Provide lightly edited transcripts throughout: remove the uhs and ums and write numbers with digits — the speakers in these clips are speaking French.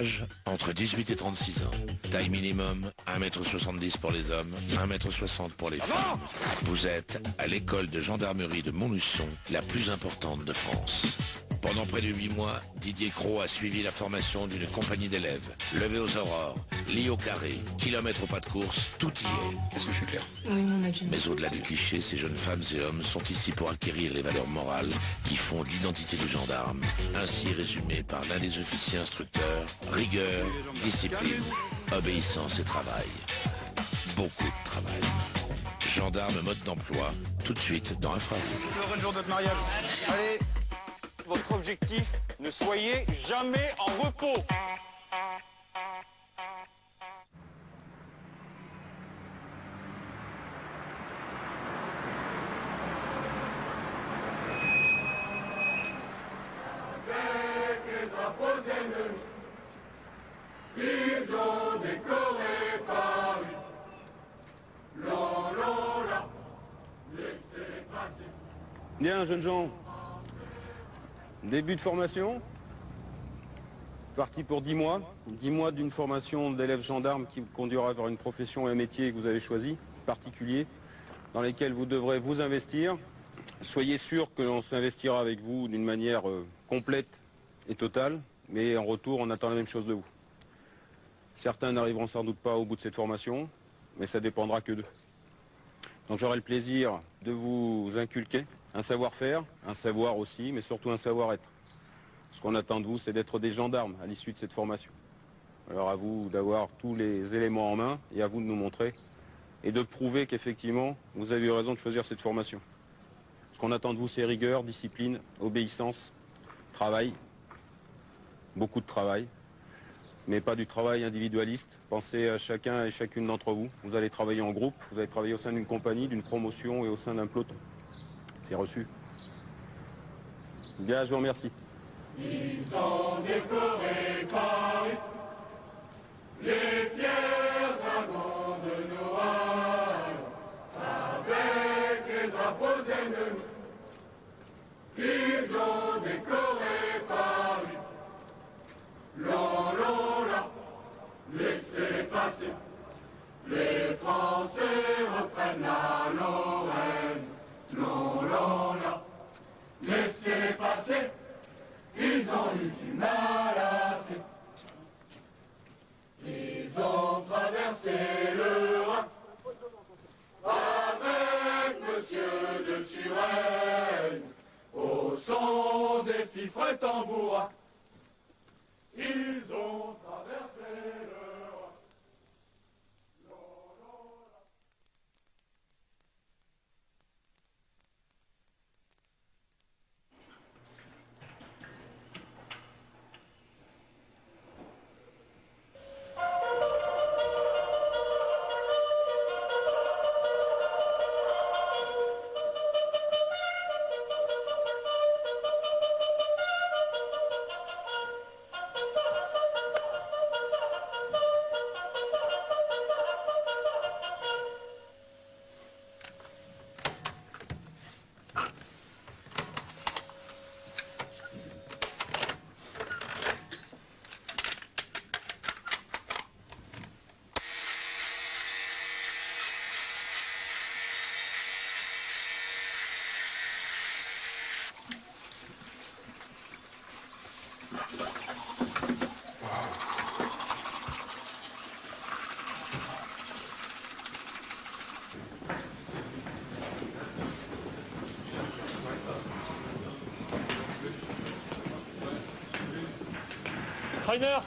Âge, entre 18 et 36 ans. Taille minimum, 1,70 m pour les hommes, 1,60 m pour les femmes. Vous êtes à l'école de gendarmerie de Montluçon, la plus importante de France. Pendant près de 8 mois, Didier Cros a suivi la formation d'une compagnie d'élèves. Levé aux aurores, lit au carré, kilomètres au pas de course, tout y est. Est-ce que je suis clair? Oui, mon adjudant. Mais au-delà des clichés, ces jeunes femmes et hommes sont ici pour acquérir les valeurs morales qui font l'identité du gendarme. Ainsi résumé par l'un des officiers instructeurs, rigueur, discipline, obéissance et travail. Beaucoup de travail. Gendarme mode d'emploi, tout de suite dans Infrarouge. Le jour de votre mariage. Allez, votre objectif, ne soyez jamais en repos. Avec les drapeaux ennemis, ils ont décoré Paris. Là, laissez passer. Bien, jeunes gens. Début de formation. Parti pour 10 mois. 10 mois d'une formation d'élèves gendarmes qui vous conduira vers une profession et un métier que vous avez choisi, particulier, dans lesquels vous devrez vous investir. Soyez sûr que l'on s'investira avec vous d'une manière complète et totale, mais en retour, on attend la même chose de vous. Certains n'arriveront sans doute pas au bout de cette formation, mais ça dépendra que d'eux. Donc j'aurai le plaisir de vous inculquer un savoir-faire, un savoir aussi, mais surtout un savoir-être. Ce qu'on attend de vous, c'est d'être des gendarmes à l'issue de cette formation. Alors à vous d'avoir tous les éléments en main et à vous de nous montrer et de prouver qu'effectivement, vous avez eu raison de choisir cette formation. Ce qu'on attend de vous, c'est rigueur, discipline, obéissance, travail, beaucoup de travail, mais pas du travail individualiste. Pensez à chacun et chacune d'entre vous. Vous allez travailler en groupe, vous allez travailler au sein d'une compagnie, d'une promotion et au sein d'un peloton. C'est reçu. Bien, je vous remercie. Ils ont décoré Paris, les fiers dragons de Noailles, avec les drapeaux ennemis. Ils ont décoré Paris. Là, laissez passer. Les Français reprennent la Lorraine. Là, laissez passer. Ils ont eu du mal assez. Ils ont traversé le Rhin avec Monsieur de Turenne au son des fifres tambourins. Ils ont traversé le Rhin. Rainer,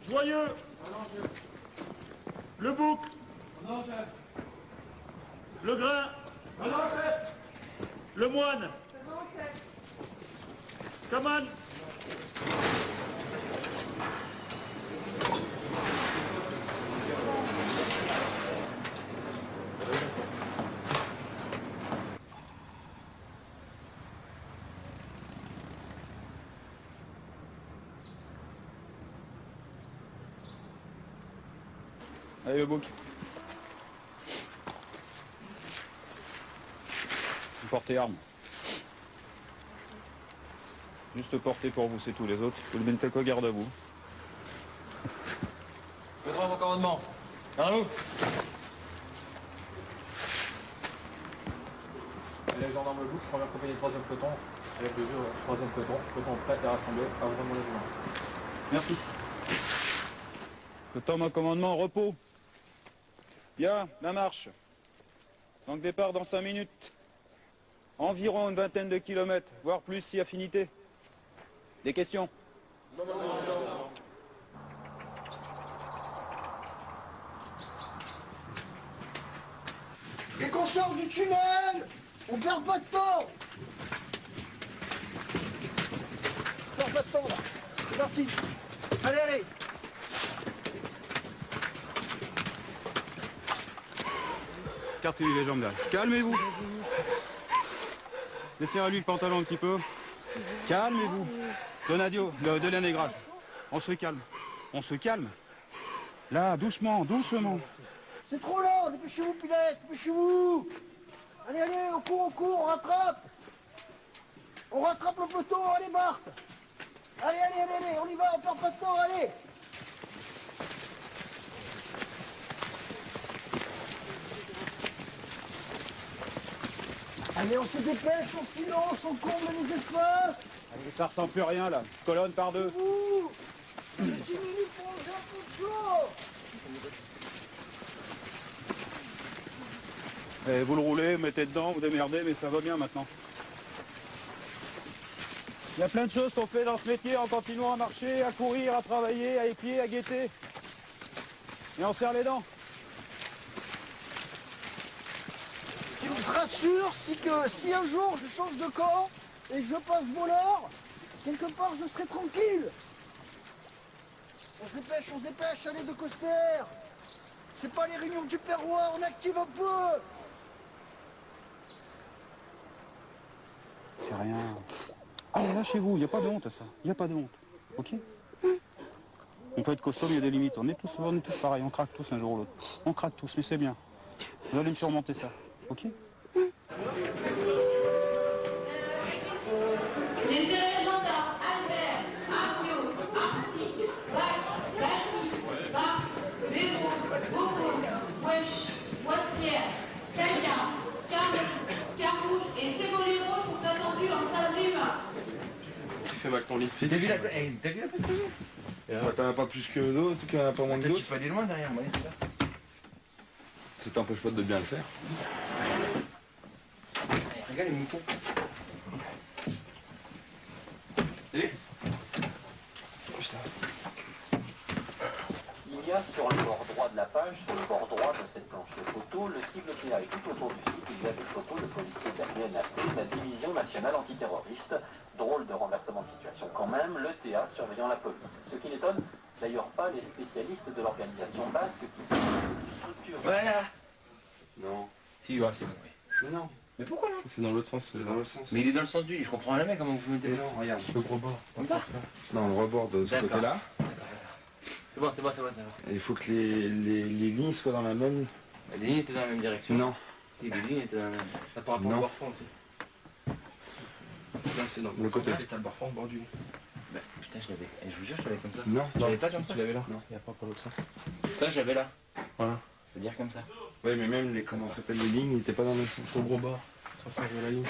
Joyeux, Le Bouc, Le Grain, Le Moine, Kaman, Allez, le bouc. Portez arme. Juste porter pour vous, c'est tout. Les autres, vous le mettez qu'au garde à vous. Votre mon commandement. Vers nous. Les gendarmes le bouche, première compagnie, 3e peloton. Avec le jeu, 3e peloton. Peloton prêt et rassemblé. À vous mon régiment. Merci. Le temps, mon commandement, repos. Bien, la marche. Donc départ dans 5 minutes. Environ une vingtaine de kilomètres, voire plus si affinité. Des questions? Et qu'on sort du tunnel! On perd pas de temps! On perd pas de temps là! C'est parti! Allez, allez! Écartez-lui les jambes là. Calmez-vous. Laissez à lui le pantalon un petit peu. Calmez-vous. Donadio, de l'Anégrade. On se calme. On se calme. Là, doucement, doucement. C'est trop lent! Dépêchez-vous, Pilette! Dépêchez-vous! Allez, allez, on court, on rattrape! On rattrape le peloton, allez, Bart! Allez, allez, allez, allez, on y va, on perd pas de temps, allez! Allez, on se dépêche, on silence, on comble les espaces! Allez, ça ressent plus rien là. Colonne par deux. Ouh, 10 minutes pour enlever un peu de chaud! Vous le roulez, mettez dedans, vous démerdez, mais ça va bien maintenant. Il y a plein de choses qu'on fait dans ce métier en continuant à marcher, à courir, à travailler, à épier, à guetter. Et on serre les dents. Ce qui me rassure, c'est que si un jour je change de camp et que je passe voleur, quelque part je serai tranquille. On se dépêche, allez de Coster. C'est pas les réunions du Perrois, on active un peu. C'est rien. Allez, lâchez-vous, il n'y a pas de honte à ça. Il n'y a pas de honte. Ok? On peut être costaud, mais il y a des limites. On est tous pareils, on craque tous un jour ou l'autre. On craque tous, mais c'est bien. Vous allez me surmonter ça. Ok? Les élèves gendarmes Albert, Arnaud, Arctique, Bac, Bali, Bart, Véro, Bobo, Wesh, Boissière, Calia, Carouge et Séboléro sont attendus en salle Rima. Tu fais mal ton lit. T'as vu la place que j'ai? T'en as pas plus que d'autres, t'en as pas moins que Tu d'autres. peux aller loin derrière moi. Ça t'empêche pas de bien le faire. Regarde les moutons. Il y a sur le bord droit de la page, sur le bord droit de cette planche de photo, le sigle TA et tout autour du site, il y a des photos de policiers de la DNAP, de la Division Nationale Antiterroriste. Drôle de renversement de situation quand même, le TA surveillant la police. Ce qui n'étonne d'ailleurs pas les spécialistes de l'organisation basque qui sont une structure. Voilà. Non. Si, ouais, c'est bon, oui. Mais non. Mais pourquoi non? C'est dans l'autre sens. C'est dans l'autre sens. Mais il est dans le sens du lit, je comprends jamais comment vous mettez Mais non, regarde. Le gros bord. comme ça. Dans le rebord de ce D'accord. côté-là. C'est bon, c'est bon, c'est bon. Et il faut que les lignes soient dans la même... Les lignes étaient dans la même direction. Non. Et les lignes étaient dans la même. Ça par rapport Non. au bord fond aussi. Là, c'est dans Le côté. T'as le bord fond au bord du lit. Bah, putain, je l'avais. Je vous jure, je l'avais comme ça. Non. J'avais pas comme ça. Tu l'avais là? Non. Il n'y a pas pour l'autre sens. Ça, j'avais là. Voilà. C'est-à-dire comme ça. Oui, mais même les, comment ça s'appelle, les lignes n'étaient pas dans le même sens. Au gros bord. Sur le sens de la ligne.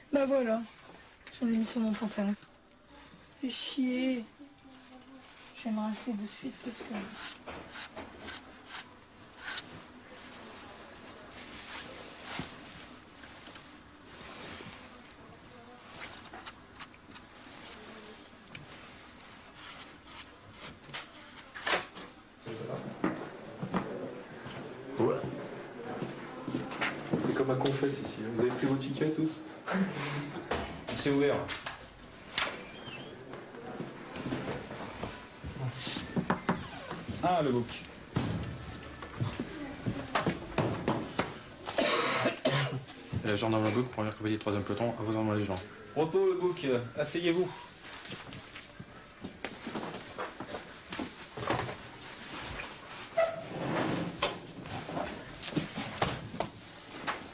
Bah voilà, j'en ai mis sur mon pantalon. Fais chier. Je vais me rincer de suite parce que... C'est comme un confesse ici. Vous avez pris vos tickets tous? C'est ouvert. Ah, le book. Gendarme Leboeuf, première compagnie, 3e peloton, à vos armes les gens. Repos, le book. Asseyez-vous.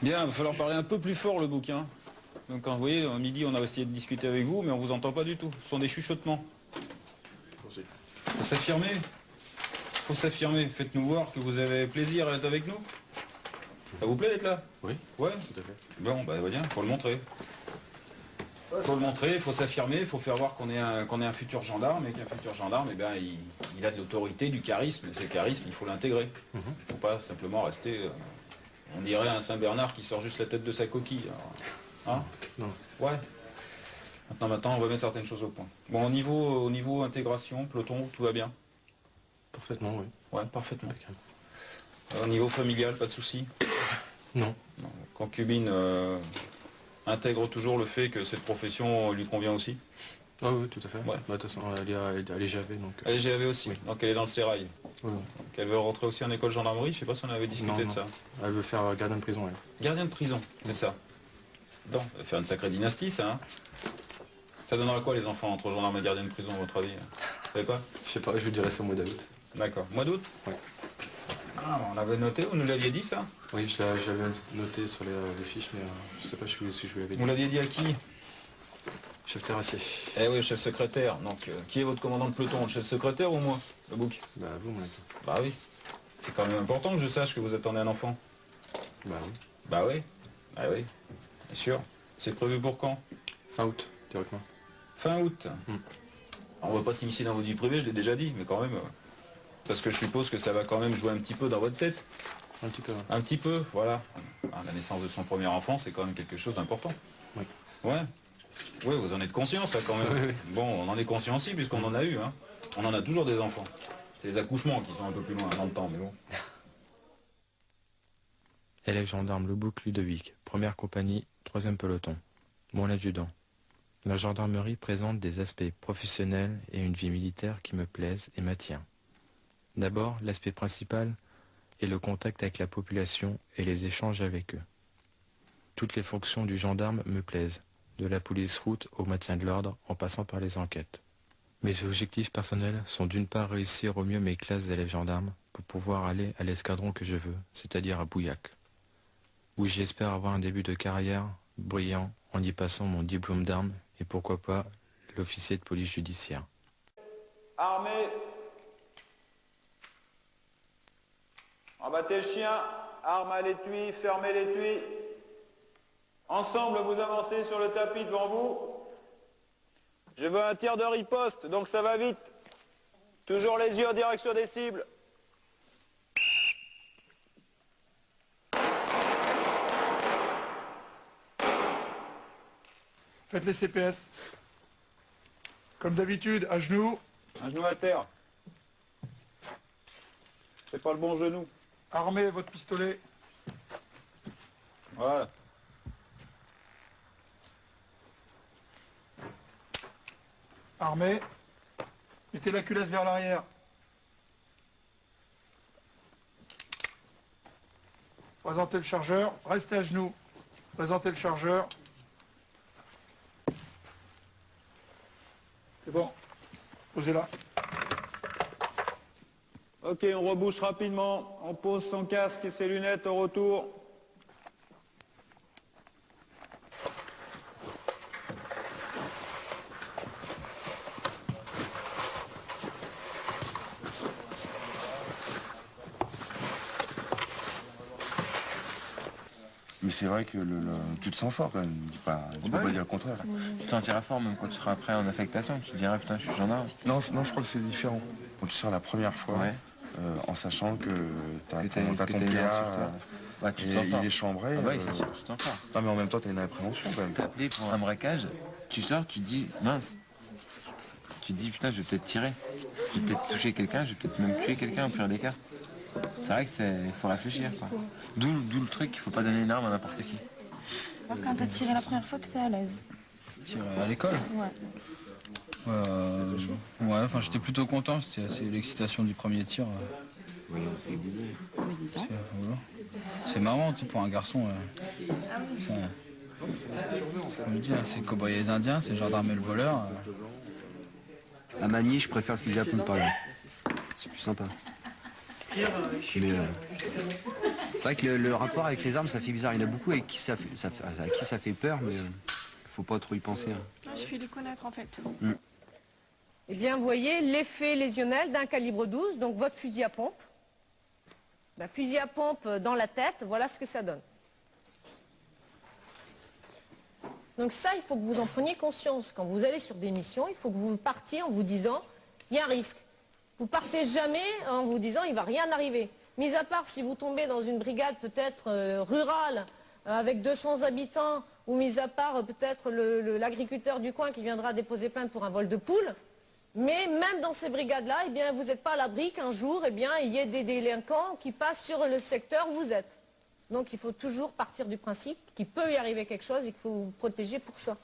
Bien, il va falloir parler un peu plus fort le bouquin. Donc quand vous voyez, à midi on a essayé de discuter avec vous, mais on vous entend pas du tout. Ce sont des chuchotements. Faut s'affirmer. Faut s'affirmer. Faites-nous voir que vous avez plaisir à être avec nous. Ça vous plaît d'être là? Oui. Ouais. Tout à fait. Bon, bah bien, faut le montrer. Faut le montrer, il faut s'affirmer, il faut faire voir qu'on est un futur gendarme, et qu'un futur gendarme, eh bien, il a de l'autorité, du charisme, et ce charisme, il faut l'intégrer. Il ne faut pas simplement rester, on dirait un Saint-Bernard qui sort juste la tête de sa coquille. Alors, hein? Non. Ouais. Maintenant, on va mettre certaines choses au point. Bon, au niveau intégration, peloton, tout va bien? Parfaitement, oui. Ouais, parfaitement. Au niveau familial, pas de soucis? Non. Non. Concubine intègre toujours le fait que cette profession lui convient aussi? Ah oui, tout à fait. Ouais. Bah, de toute façon, elle est GAV, donc... Elle est GAV aussi, oui. Donc elle est dans le sérail. Oui. Donc elle veut rentrer aussi en école gendarmerie, je sais pas si on avait discuté de ça. Elle veut faire gardien de prison, elle. Gardien de prison, c'est ça. Donc, ça va faire une sacrée dynastie, ça, hein? Ça donnera quoi les enfants entre gendarme et gardien de prison, à votre avis? Vous savez pas? Je sais pas, je vous dirai ça au mois d'août. D'accord. Mois d'août? Oui. Ah, on l'avait noté, vous nous l'aviez dit ça? Oui, je l'avais noté sur les fiches, mais je sais pas si je vous l'avais dit. Vous l'aviez dit à qui? Chef terrassier. Eh oui, chef secrétaire. Donc, qui est votre commandant de peloton? Le chef secrétaire ou moi? Le bouc? Bah vous, mon ami. Bah oui. C'est quand même important que je sache que vous attendez un enfant. Bah oui. Bah oui. Bah oui. Bien sûr. C'est prévu pour quand? Fin août, théoriquement. Fin août. Alors, on va pas s'immiscer dans votre vie privée, je l'ai déjà dit, mais quand même... parce que je suppose que ça va quand même jouer un petit peu dans votre tête. Un petit peu. Ouais. Un petit peu, voilà. La naissance de son premier enfant, c'est quand même quelque chose d'important. Oui. Ouais. Oui, vous en êtes conscient, ça, quand même. Oui, oui. Bon, on en est conscient aussi, puisqu'on en a eu, hein. On en a toujours des enfants. C'est les accouchements qui sont un peu plus loin dans le temps, mais bon. Élève gendarme Le Bouc Ludovic, première compagnie, 3e peloton. Mon adjudant. La gendarmerie présente des aspects professionnels et une vie militaire qui me plaisent et m'attirent. D'abord, l'aspect principal est le contact avec la population et les échanges avec eux. Toutes les fonctions du gendarme me plaisent, de la police route au maintien de l'ordre en passant par les enquêtes. Mes objectifs personnels sont d'une part réussir au mieux mes classes d'élèves gendarmes pour pouvoir aller à l'escadron que je veux, c'est-à-dire à Bouillac, où j'espère avoir un début de carrière brillant en y passant mon diplôme d'armes et pourquoi pas l'officier de police judiciaire. Armée. Embattez le chien, arme à l'étui, fermez l'étui. Ensemble, vous avancez sur le tapis devant vous. Je veux un tir de riposte, donc ça va vite. Toujours les yeux en direction des cibles. Faites les CPS. Comme d'habitude, à genoux. Un genou à terre. C'est pas le bon genou. Armez votre pistolet. Voilà. Armez. Mettez la culasse vers l'arrière. Présentez le chargeur. Restez à genoux. Présentez le chargeur. C'est bon. Posez-la. Ok, on rebouche rapidement. On pose son casque et ses lunettes au retour. Mais c'est vrai que tu te sens fort quand même, tu peux pas dire le contraire. Tu t'en tireras fort même quand tu seras après en affectation, tu te diras putain je suis gendarme. Non, je crois que c'est différent. Quand tu sors la première fois, Ouais. En sachant que t'as Que ton t'as une PA, ouais, tu te et sens fort. il est chambré. Ah ouais, c'est sûr, tu te sens fort. Non mais en même temps t'as une appréhension quand même. T'es appelé pour un braquage, tu sors, tu te dis mince. Tu te dis putain je vais peut-être tirer. Je vais peut-être toucher quelqu'un, je vais peut-être même tuer quelqu'un au pire des cas. C'est vrai que faut réfléchir quoi. D'où le truc qu'il faut pas donner une arme à n'importe qui. Alors quand t'as tiré la première fois, t'étais à l'aise? Tirer à l'école? Ouais. Ouais, enfin j'étais plutôt content, c'était l'excitation du premier tir. C'est marrant, tu sais, pour un garçon. Comme je dis, c'est le cow-boy et les Indiens, c'est le gendarme et le voleur. À Magny, je préfère le fusil à pompe par exemple. C'est plus sympa. Mais C'est vrai que le rapport avec les armes, ça fait bizarre. Il y en a beaucoup avec qui à qui ça fait peur, mais faut pas trop y penser. Hein. Je vais les connaître en fait. Eh bien, vous voyez l'effet lésionnel d'un calibre 12, donc votre fusil à pompe. Ben, fusil à pompe dans la tête, voilà ce que ça donne. Donc ça, il faut que vous en preniez conscience. Quand vous allez sur des missions, il faut que vous partiez en vous disant, il y a un risque. Vous partez jamais en vous disant, il ne va rien arriver. Mis à part si vous tombez dans une brigade peut-être rurale, avec 200 habitants, ou mis à part peut-être l'agriculteur du coin qui viendra déposer plainte pour un vol de poule. Mais même dans ces brigades-là, eh bien, vous n'êtes pas à l'abri qu'un jour, eh bien, il y ait des délinquants qui passent sur le secteur où vous êtes. Donc il faut toujours partir du principe qu'il peut y arriver quelque chose et qu'il faut vous protéger pour ça.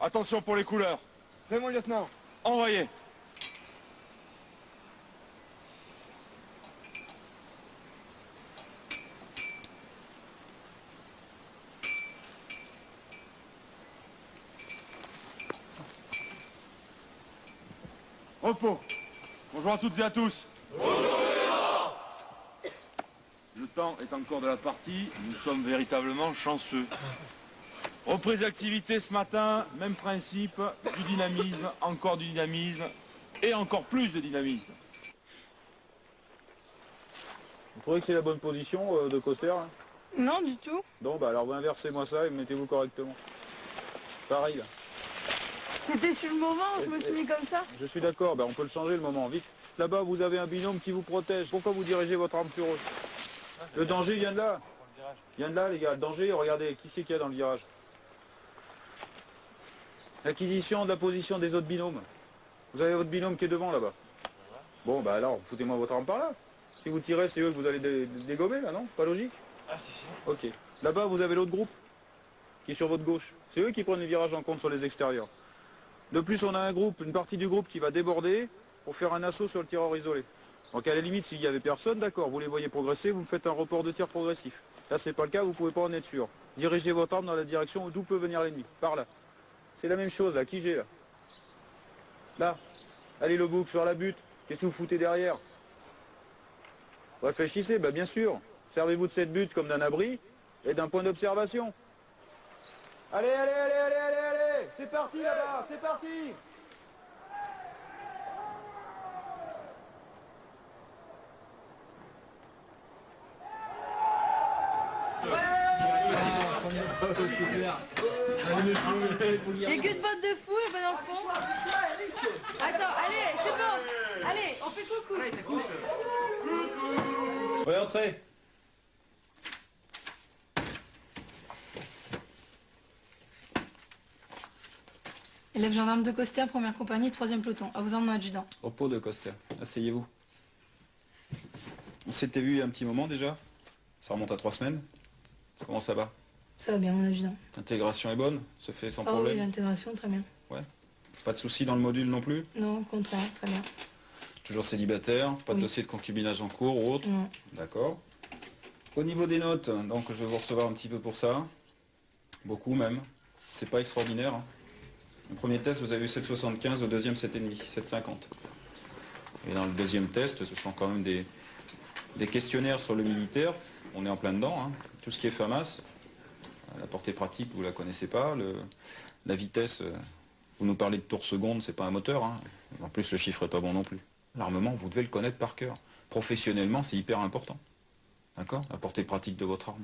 Attention pour les couleurs. Fais mon lieutenant. Envoyez. Repos. Bonjour à toutes et à tous. Le temps est encore de la partie. Nous sommes véritablement chanceux. Reprise d'activité ce matin, même principe, du dynamisme, encore du dynamisme et encore plus de dynamisme. Vous trouvez que c'est la bonne position de Coster hein? Non, du tout. Non, bah alors vous inversez-moi ça et mettez-vous correctement. Pareil là. C'était sur le moment, je me suis mis comme ça. Je suis d'accord, bah on peut le changer le moment, vite. Là-bas, vous avez un binôme qui vous protège. Pourquoi vous dirigez votre arme sur eux? Le danger vient de là. Vient de là, les gars. Le danger, regardez, qui c'est qu'il y a dans le virage? L'acquisition de la position des autres binômes. Vous avez votre binôme qui est devant là-bas. Bon, bah alors, foutez-moi votre arme par là. Si vous tirez, c'est eux que vous allez dégommer là, non? Pas logique? Ok. Là-bas, vous avez l'autre groupe qui est sur votre gauche. C'est eux qui prennent les virages en compte sur les extérieurs. De plus, on a un groupe, une partie du groupe qui va déborder pour faire un assaut sur le tireur isolé. Donc à la limite, s'il n'y avait personne, d'accord, vous les voyez progresser, vous me faites un report de tir progressif. Là, c'est pas le cas, vous ne pouvez pas en être sûr. Dirigez votre arme dans la direction d'où peut venir l'ennemi. Par là. C'est la même chose, là. Qui j'ai, là? Là. Allez, le bouc, sur la butte. Qu'est-ce que vous foutez derrière? Réfléchissez, bah bien sûr. Servez-vous de cette butte comme d'un abri et d'un point d'observation. Allez, allez, allez, allez, allez, allez! C'est parti, là-bas! C'est parti! Il n'y a que de bottes de fou là-bas dans le fond. Attends, allez, c'est bon. Allez, on fait coucou. Ouais, entrez. Élève gendarme de Coster, première compagnie, 3e peloton. À vous en mon adjudant. Repos de Coster. Asseyez-vous. On s'était vu il y a un petit moment déjà. Ça remonte à 3 semaines. Comment ça va? Ça va bien, mon adjudant. L'intégration est bonne? Se fait sans Ah problème? oui, l'intégration, très bien. Ouais. Pas de soucis dans le module non plus? Non, au contraire, très bien. Toujours célibataire? Pas de dossier de concubinage en cours ou autre? Non. D'accord. Au niveau des notes, donc je vais vous recevoir un petit peu pour ça. Beaucoup même. C'est pas extraordinaire. Hein. Le premier test, vous avez eu 7,75, au deuxième 7,5, 7,50. Et dans le deuxième test, ce sont quand même des questionnaires sur le militaire. On est en plein dedans. Hein. Tout ce qui est FAMAS, la portée pratique, vous la connaissez pas. La vitesse, vous nous parlez de tours secondes, c'est pas un moteur. Hein. En plus, le chiffre est pas bon non plus. L'armement, vous devez le connaître par cœur. Professionnellement, c'est hyper important. D'accord? La portée pratique de votre arme.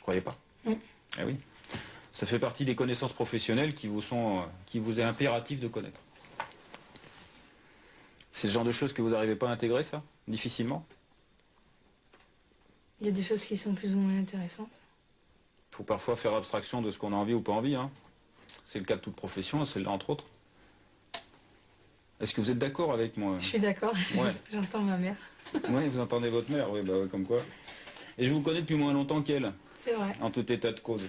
Croyez pas? Oui. Eh oui. Ça fait partie des connaissances professionnelles qui vous est impératif de connaître. C'est le genre de choses que vous n'arrivez pas à intégrer, ça? Difficilement? Il y a des choses qui sont plus ou moins intéressantes. Il faut parfois faire abstraction de ce qu'on a envie ou pas envie. Hein. C'est le cas de toute profession, celle-là entre autres. Est-ce que vous êtes d'accord avec moi? Je suis d'accord. Ouais. J'entends ma mère. Oui, vous entendez votre mère, oui, bah, comme quoi. Et je vous connais depuis moins longtemps qu'elle. C'est vrai. En tout état de cause.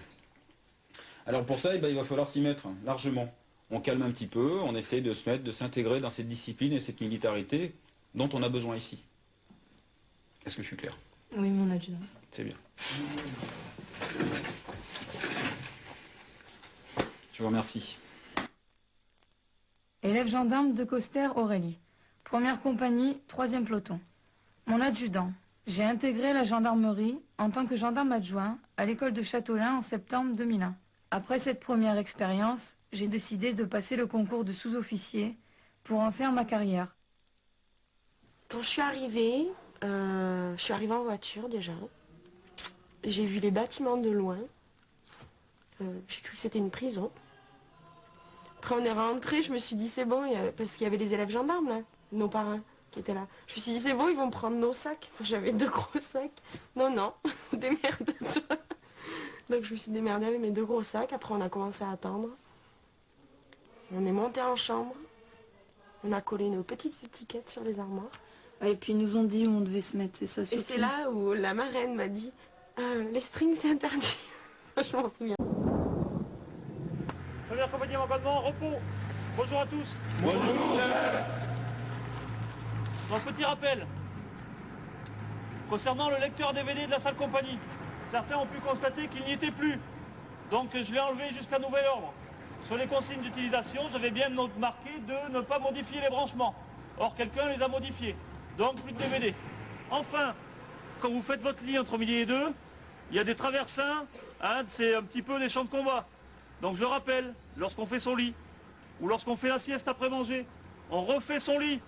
Alors pour ça, eh ben, il va falloir s'y mettre largement. On calme un petit peu, on essaye de se mettre, de s'intégrer dans cette discipline et cette militarité dont on a besoin ici. Est-ce que je suis clair? Oui, mon adjudant. C'est bien. Je vous remercie. Élève gendarme de Coster Aurélie. Première compagnie, 3e peloton. Mon adjudant. J'ai intégré la gendarmerie en tant que gendarme adjoint à l'école de Châteaulin en septembre 2001. Après cette première expérience, j'ai décidé de passer le concours de sous-officier pour en faire ma carrière. Quand je suis arrivée en voiture déjà. J'ai vu les bâtiments de loin. J'ai cru que c'était une prison. Après on est rentré, je me suis dit c'est bon, parce qu'il y avait les élèves gendarmes là, nos parrains qui étaient là. Je me suis dit c'est bon, ils vont prendre nos sacs. J'avais 2 gros sacs. Non, démerde-toi. Donc je me suis démerdée avec mes 2 gros sacs. Après on a commencé à attendre. On est monté en chambre. On a collé nos petites étiquettes sur les armoires. Et puis ils nous ont dit où on devait se mettre, c'est ça. Et c'est là où la marraine m'a dit les strings c'est interdit. Je m'en souviens. Première compagnie d'encadrement, repos. Bonjour à tous. Bonjour. Donc petit rappel. Concernant le lecteur DVD de la salle compagnie, certains ont pu constater qu'il n'y était plus. Donc je l'ai enlevé jusqu'à nouvel ordre. Sur les consignes d'utilisation, j'avais bien marqué de ne pas modifier les branchements. Or quelqu'un les a modifiés. Donc plus de DVD. Enfin, quand vous faites votre lit entre midi et 2, il y a des traversins, hein, c'est un petit peu des champs de combat. Donc je rappelle, lorsqu'on fait son lit, ou lorsqu'on fait la sieste après manger, on refait son lit.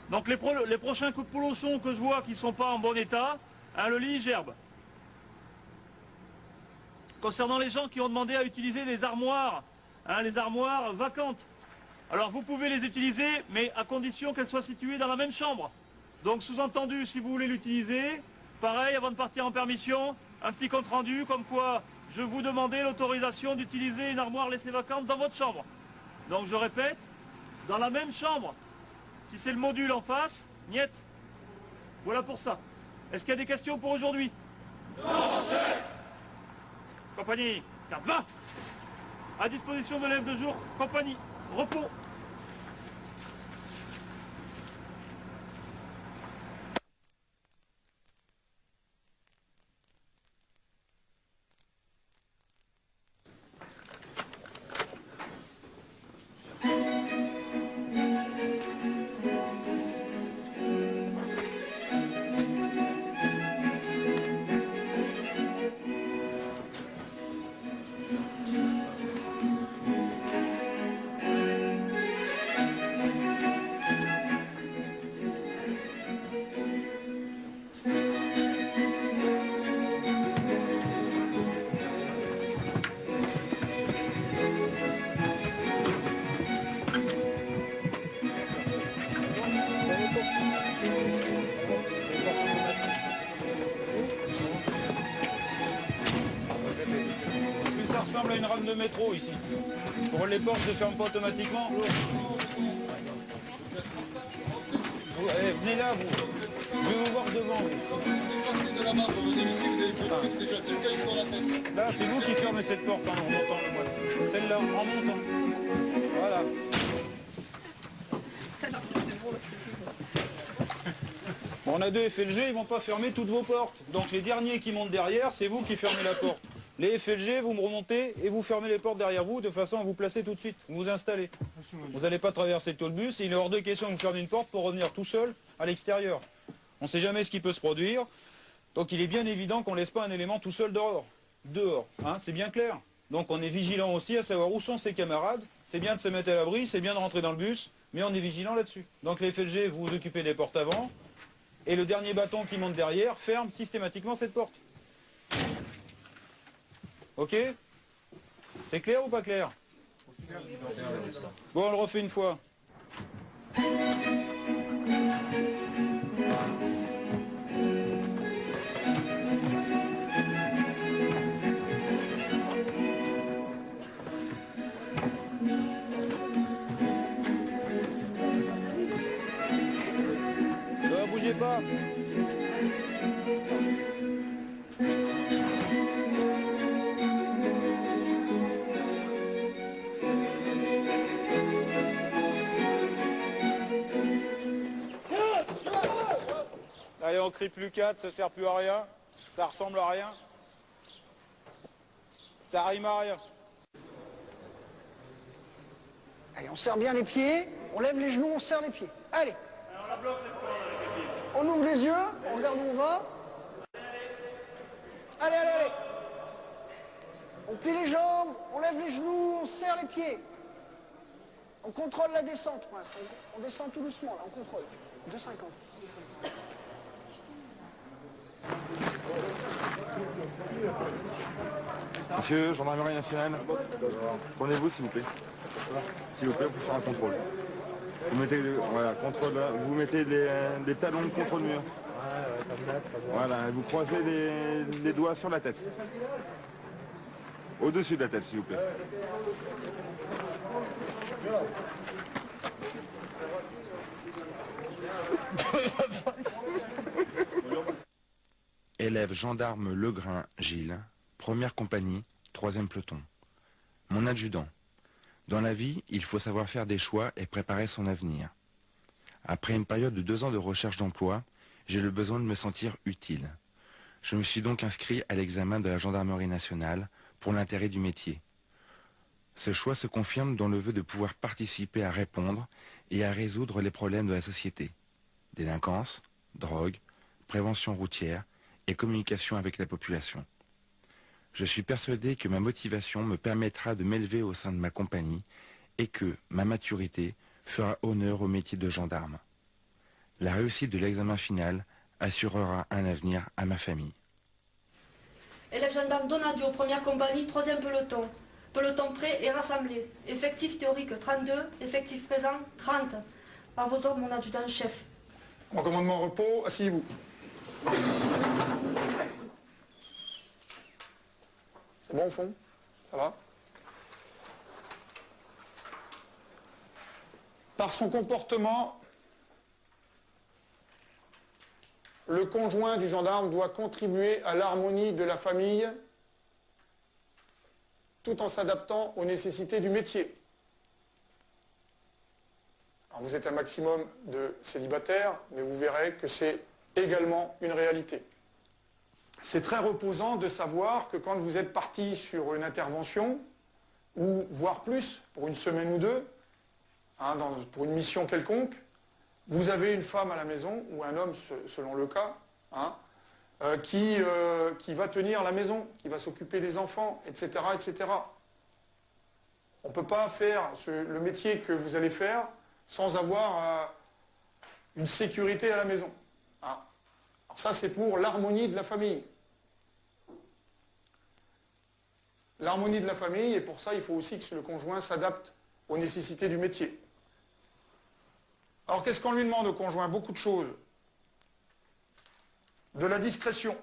Donc les prochains polochons que je vois qui ne sont pas en bon état, hein, le lit gerbe. Concernant les gens qui ont demandé à utiliser les armoires vacantes, alors vous pouvez les utiliser, mais à condition qu'elles soient situées dans la même chambre. Donc sous-entendu, si vous voulez l'utiliser, pareil, avant de partir en permission, un petit compte rendu comme quoi je vous demandais l'autorisation d'utiliser une armoire laissée vacante dans votre chambre. Donc je répète, dans la même chambre. Si c'est le module en face, niet. Voilà pour ça. Est-ce qu'il y a des questions pour aujourd'hui? Non, chef. Compagnie, garde, va. À disposition de l'élève de jour, compagnie, repos. Est-ce que ça ressemble à une rame de métro ici? Pour les portes ne se ferment pas automatiquement? Allez, venez là, vous. Je vais vous voir devant. Là, c'est vous qui fermez cette porte en remontant le mois. Celle-là, en montant. Voilà. Bon, on a 2 FLG, ils vont pas fermer toutes vos portes. Donc les derniers qui montent derrière, c'est vous qui fermez la porte. Les FLG, vous me remontez et vous fermez les portes derrière vous de façon à vous placer tout de suite. Vous vous installez. Vous n'allez pas traverser tout le bus et il est hors de question de vous fermer une porte pour revenir tout seul à l'extérieur. On ne sait jamais ce qui peut se produire. Donc il est bien évident qu'on ne laisse pas un élément tout seul dehors. Hein, c'est bien clair. Donc on est vigilant aussi à savoir où sont ses camarades. C'est bien de se mettre à l'abri, c'est bien de rentrer dans le bus, mais on est vigilant là-dessus. Donc les FLG, vous vous occupez des portes avant, et le dernier bâton qui monte derrière ferme systématiquement cette porte. Ok? C'est clair ou pas clair? Bon, on le refait une fois. Bougez pas. Allez, on crie plus 4, ça sert plus à rien. Ça ressemble à rien. Ça rime à rien. Allez, on serre bien les pieds, on lève les genoux, on serre les pieds. Allez. Alors la bloque cette corde avec les pieds. On ouvre les yeux, on regarde où on va. Allez, allez, allez. On plie les jambes, on lève les genoux, on serre les pieds. On contrôle la descente, pour l'instant. On descend tout doucement, là, on contrôle. 2,50. Monsieur, gendarmerie nationale, prenez-vous s'il vous plaît. S'il vous plaît, pour faire un contrôle. Vous mettez, voilà, contrôle, vous mettez des talons contre le mur. Voilà, vous croisez les doigts sur la tête. Au-dessus de la tête, s'il vous plaît. Élève gendarme Legrain Gilles, première compagnie, 3e peloton. Mon adjudant. Dans la vie, il faut savoir faire des choix et préparer son avenir. Après une période de 2 ans de recherche d'emploi, j'ai le besoin de me sentir utile. Je me suis donc inscrit à l'examen de la gendarmerie nationale pour l'intérêt du métier. Ce choix se confirme dans le vœu de pouvoir participer à répondre et à résoudre les problèmes de la société. Délinquance, drogue, prévention routière et communication avec la population. Je suis persuadé que ma motivation me permettra de m'élever au sein de ma compagnie et que ma maturité fera honneur au métier de gendarme. La réussite de l'examen final assurera un avenir à ma famille. Élève gendarme Donadio, première compagnie, 3e peloton. Peloton prêt et rassemblé. Effectif théorique 32, effectif présent 30. Par vos ordres, mon adjudant-chef. En commandement repos, asseyez-vous. C'est bon au fond? Ça va? Par son comportement, le conjoint du gendarme doit contribuer à l'harmonie de la famille tout en s'adaptant aux nécessités du métier. Alors vous êtes un maximum de célibataires, mais vous verrez que c'est également une réalité. C'est très reposant de savoir que quand vous êtes parti sur une intervention, ou voire plus, pour une semaine ou deux, hein, pour une mission quelconque, vous avez une femme à la maison, ou un homme selon le cas, hein, qui va tenir la maison, qui va s'occuper des enfants, etc., etc. On ne peut pas faire le métier que vous allez faire sans avoir une sécurité à la maison. Hein. Alors ça, c'est pour l'harmonie de la famille. L'harmonie de la famille, et pour ça, il faut aussi que le conjoint s'adapte aux nécessités du métier. Alors, qu'est-ce qu'on lui demande au conjoint? Beaucoup de choses. De la discrétion.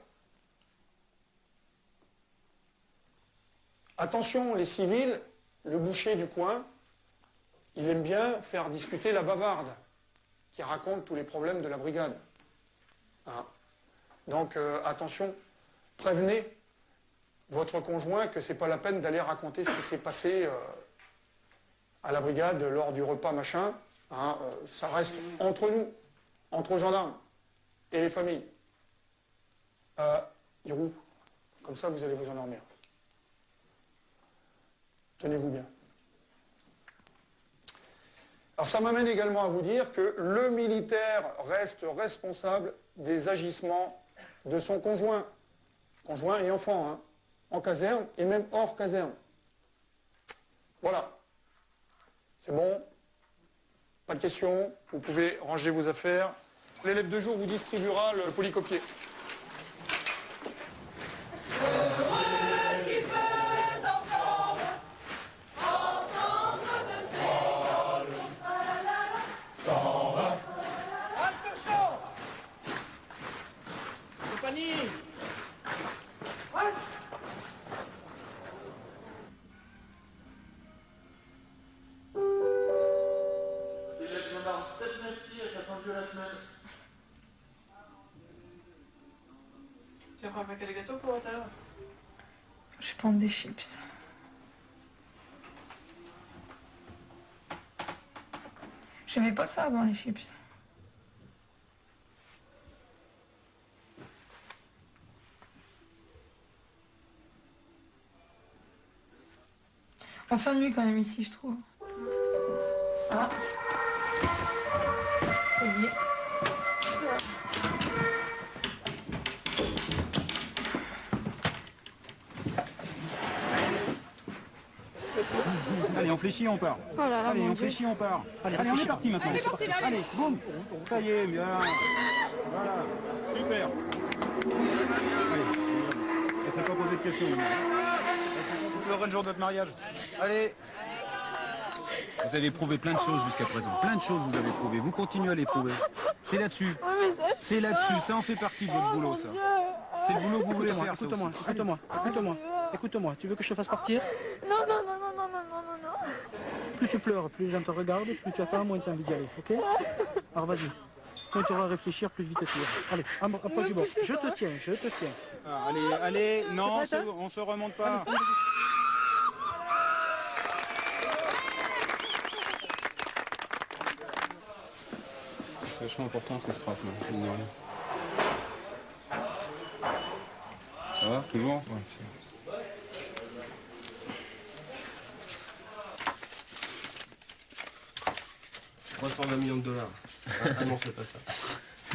Attention, les civils, le boucher du coin, il aime bien faire discuter la bavarde, qui raconte tous les problèmes de la brigade. Hein? Donc, attention, prévenez votre conjoint que ce n'est pas la peine d'aller raconter ce qui s'est passé à la brigade lors du repas machin. Hein, ça reste entre nous, entre gendarmes et les familles. Hirou, comme ça vous allez vous endormir. Tenez-vous bien. Alors ça m'amène également à vous dire que le militaire reste responsable des agissements de son conjoint et enfant, hein, en caserne et même hors caserne. Voilà. C'est bon? Pas de questions? Vous pouvez ranger vos affaires. L'élève de jour vous distribuera le polycopier. Compagnie. Élève gendarme 796 est attendu la semaine. Tu vas prendre un paquet de gâteaux pour tout à l'heure? Je vais prendre des chips. J'aimais pas ça avant, les chips. On s'ennuie quand même ici, je trouve. Ah. Ça y est. Allez, on fléchit, on part. Oh là là, Allez, mon on Dieu. fléchit, on part. Allez, on réfléchis. est parti maintenant. Allez, c'est parti, parti. allez. Allez, boum. Ça y est, bien. Voilà. Super. Allez. Et ça n'a pas posé de questions. Le run jour de votre mariage. Allez. Vous avez prouvé plein de choses jusqu'à présent. Plein de choses vous avez prouvé. Vous continuez à les prouver. C'est là-dessus. C'est là-dessus. Ça en fait partie de votre boulot, ça. C'est le boulot que vous voulez faire. Écoute-moi. Tu veux que je te fasse partir? Non. Plus tu pleures, plus les gens te regardent, plus tu attends, moins tu as envie d'y aller, ok? Alors vas-y. Quand tu auras à réfléchir, plus vite tu iras. Allez, approche du bord. Je te tiens. Ah, allez, non, on se remonte pas. C'est vachement important ces strates là, mine de rien. Ça va, toujours? Ouais, c'est bon. 320 millions de dollars. Ah non, c'est pas ça.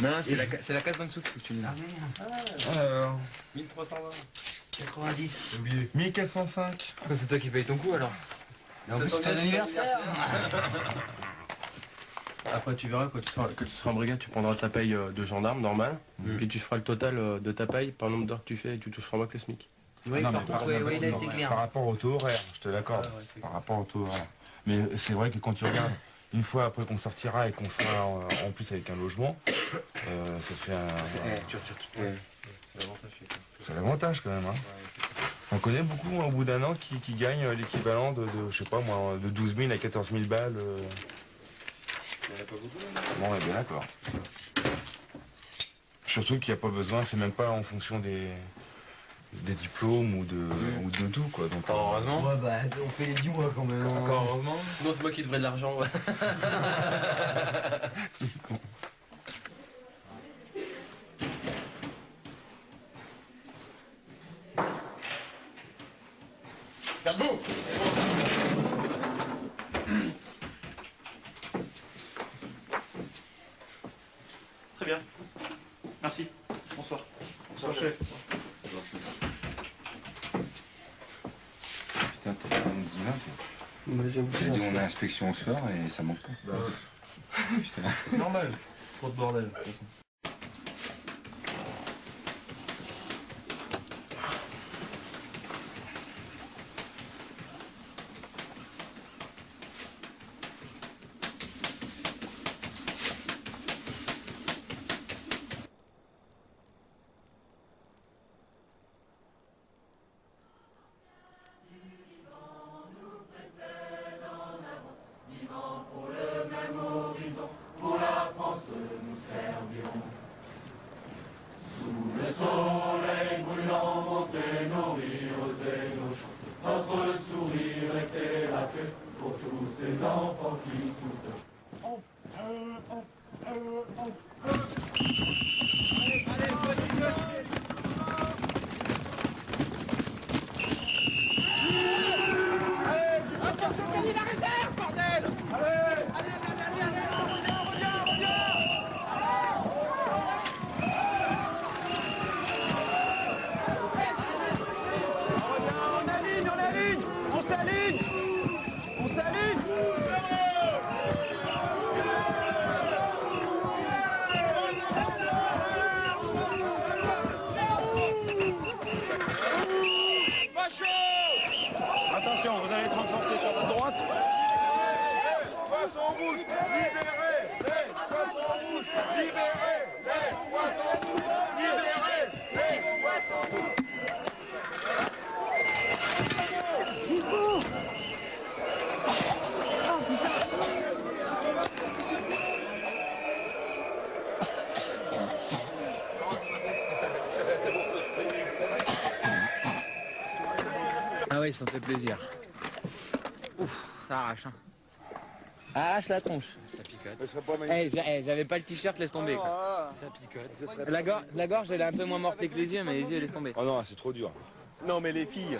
Non, c'est la case d'en dessous que tu l'as. Alors 1320. 90. J'ai oublié. 1405. C'est toi qui payes ton coup alors. En plus, c'est ton anniversaire. Après, tu verras, quand tu seras en brigade, tu prendras ta paye de gendarme, normal. Puis tu feras le total de ta paye par le nombre d'heures que tu fais et tu toucheras moins que le SMIC. Oui, par rapport au taux horaire, je te l'accorde. Par rapport au taux horaire. Mais c'est vrai que quand tu regardes, une fois après qu'on sortira et qu'on sera en plus avec un logement, ça te fait un... C'est l'avantage quand même. Hein. On connaît beaucoup au bout d'un an qui gagnent l'équivalent de, je sais pas moi, de 12 000 à 14 000 balles. Il n'y en a pas beaucoup. Bon, on est bien d'accord. Surtout qu'il n'y a pas besoin, c'est même pas en fonction des diplômes ou de tout quoi. Donc, heureusement. Ouais bah on fait les 10 mois quand même. Encore heureusement. Sinon c'est moi qui devrais de l'argent. Ouais. Debout. Très bien. Merci. Bonsoir. Bonsoir chef. Putain, t'as pas mon divin, toi. J'ai dit on a inspection ce soir et ça manque pas. Putain. Normal. Trop de bordel, de toute façon. Pour le même horizon, pour la France nous servirons. ça me fait plaisir. Ouf, ça arrache. Hein. Arrache la tronche. Ça picote. J'avais pas le t-shirt, laisse tomber. Quoi. Ça picote. La gorge, elle est un peu moins mortée que les yeux, mais les yeux, laisse tomber. Oh non, c'est trop dur. Non mais les filles,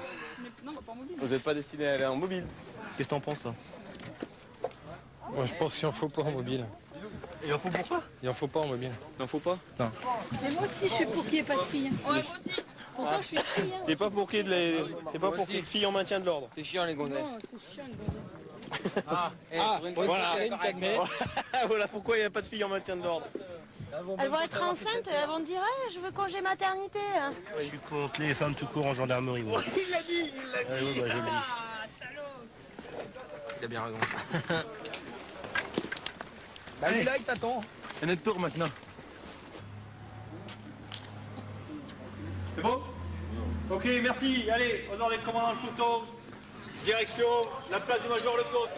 vous n'êtes pas destinés à aller en mobile. Qu'est-ce que t'en penses, toi? Moi je pense qu'il en faut pas en mobile. Il en faut pourquoi? Il en faut pas en mobile. Il en faut pas? Non. Mais moi aussi, je suis pour qu'il n'y ait pas de filles. Ouais, moi aussi. Pourtant, je suis fille. Hein. T'es pas pour qu'il y ait de filles en maintien de l'ordre. C'est chiant les gonzesses. Non, c'est chiant, une gonzesse. Voilà pourquoi il n'y a pas de filles en maintien de l'ordre. Elles vont être enceintes, elles vont dire hey, je veux congé maternité. Je suis contre les femmes tout court en gendarmerie. Moi. Il l'a dit, je le dis. Il a bien raison. Allez, là, il t'attend. C'est notre tour maintenant. C'est bon? Ok, merci. Allez, aux ordres des commandants le couteau. Direction, la place du major le côte.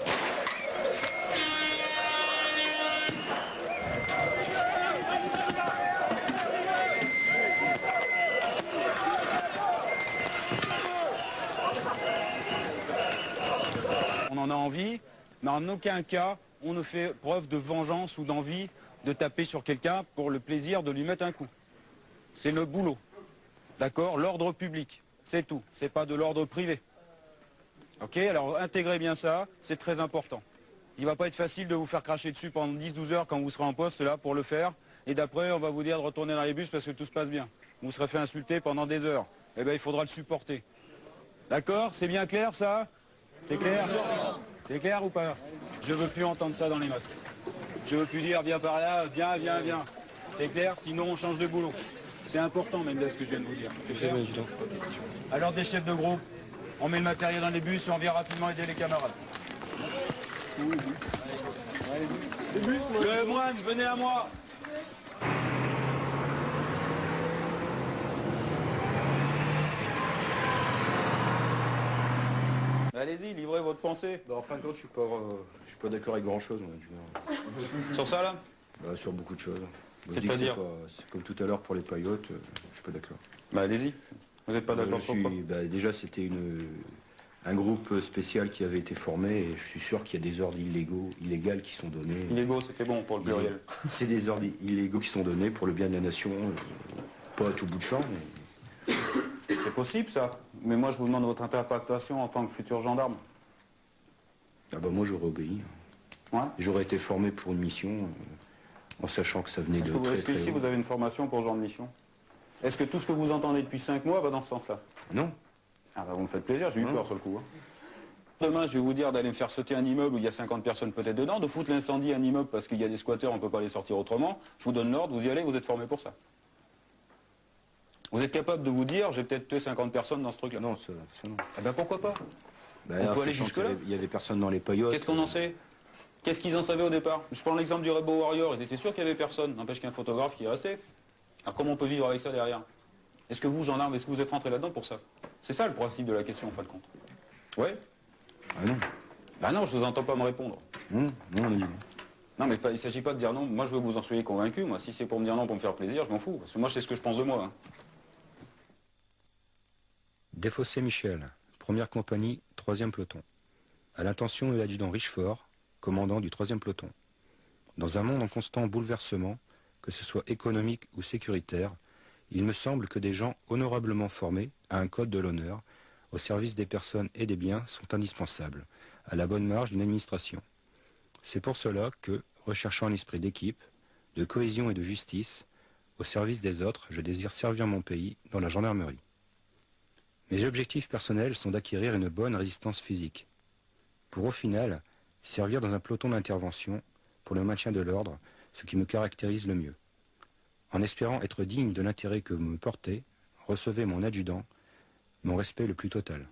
On en a envie, mais en aucun cas on ne fait preuve de vengeance ou d'envie de taper sur quelqu'un pour le plaisir de lui mettre un coup. C'est notre boulot. D'accord? L'ordre public, c'est tout. C'est pas de l'ordre privé. Ok? Alors intégrez bien ça, c'est très important. Il va pas être facile de vous faire cracher dessus pendant 10-12 heures quand vous serez en poste là pour le faire. Et d'après, on va vous dire de retourner dans les bus parce que tout se passe bien. Vous serez fait insulter pendant des heures. Eh bien, il faudra le supporter. D'accord? C'est bien clair ça? C'est clair? C'est clair ou pas? Je veux plus entendre ça dans les masques. Je veux plus dire viens par là, viens. C'est clair? Sinon on change de boulot. C'est important même de ce que je viens de vous dire. Alors des chefs de groupe, on met le matériel dans les bus et on vient rapidement aider les camarades. Le moine, venez à moi. Allez-y, livrez votre pensée. En fin de compte, je suis pas d'accord avec grand chose. Sur ça là? Sur beaucoup de choses. C'est-à-dire? C'est comme tout à l'heure pour les paillotes, je suis pas d'accord. Bah allez-y. Vous n'êtes pas d'accord sur quoi? Déjà, c'était un groupe spécial qui avait été formé et je suis sûr qu'il y a des ordres illégaux qui sont donnés. Illégaux, c'était bon pour le pluriel. C'est des ordres illégaux qui sont donnés pour le bien de la nation, pas à tout bout de champ, mais... C'est possible ça, mais moi je vous demande votre interprétation en tant que futur gendarme. Ah bah moi j'aurais obéi. Ouais. J'aurais été formé pour une mission en sachant que ça venait de très Est-ce que ici vous avez une formation pour ce genre de mission? Est-ce que tout ce que vous entendez depuis 5 mois va dans ce sens-là? Non. Ah bah vous me faites plaisir, j'ai eu peur sur le coup. Hein. Demain je vais vous dire d'aller me faire sauter un immeuble où il y a 50 personnes peut-être dedans, de foutre l'incendie à un immeuble parce qu'il y a des squatteurs, on ne peut pas les sortir autrement. Je vous donne l'ordre, vous y allez, vous êtes formé pour ça. Vous êtes capable de vous dire, j'ai peut-être tué 50 personnes dans ce truc-là? Non, ça non. Ah ben pourquoi pas? On peut aller jusque-là. Il y avait personne dans les paillotes. Qu'est-ce qu'on en sait? Qu'est-ce qu'ils en savaient au départ? Je prends l'exemple du Rainbow Warrior, ils étaient sûrs qu'il n'y avait personne, n'empêche qu'il y a un photographe qui est resté. Alors comment on peut vivre avec ça derrière? Est-ce que vous, gendarme, est-ce que vous êtes rentré là-dedans pour ça? C'est ça le principe de la question en fin de compte. Ouais? Ah non. Bah non, je vous entends pas me répondre. Non, non. Non, mais il ne s'agit pas de dire non. Moi, je veux que vous en soyez convaincu. Moi, si c'est pour me dire non, pour me faire plaisir, je m'en fous. Parce que moi, je sais ce que je pense de moi. Hein. Desfossés Michel, première compagnie, 3e peloton. À l'intention de l'adjudant Richefort, commandant du 3e peloton. Dans un monde en constant bouleversement, que ce soit économique ou sécuritaire, il me semble que des gens honorablement formés à un code de l'honneur, au service des personnes et des biens, sont indispensables, à la bonne marge d'une administration. C'est pour cela que, recherchant un esprit d'équipe, de cohésion et de justice, au service des autres, je désire servir mon pays dans la gendarmerie. Mes objectifs personnels sont d'acquérir une bonne résistance physique, pour au final servir dans un peloton d'intervention pour le maintien de l'ordre, ce qui me caractérise le mieux. En espérant être digne de l'intérêt que vous me portez, recevez mon adjudant, mon respect le plus total.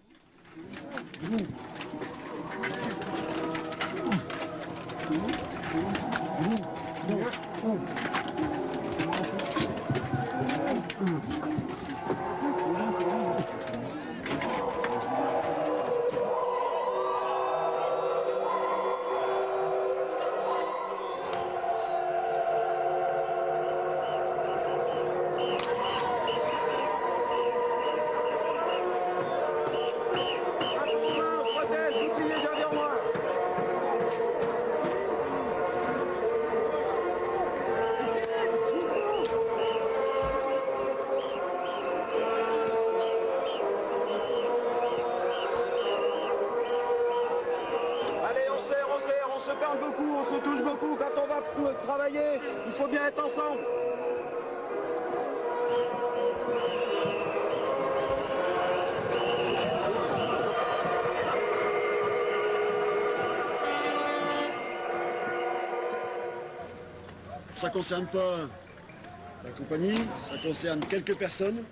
se parle beaucoup, on se touche beaucoup. Quand on va travailler, il faut bien être ensemble. Ça ne concerne pas la compagnie, ça concerne quelques personnes.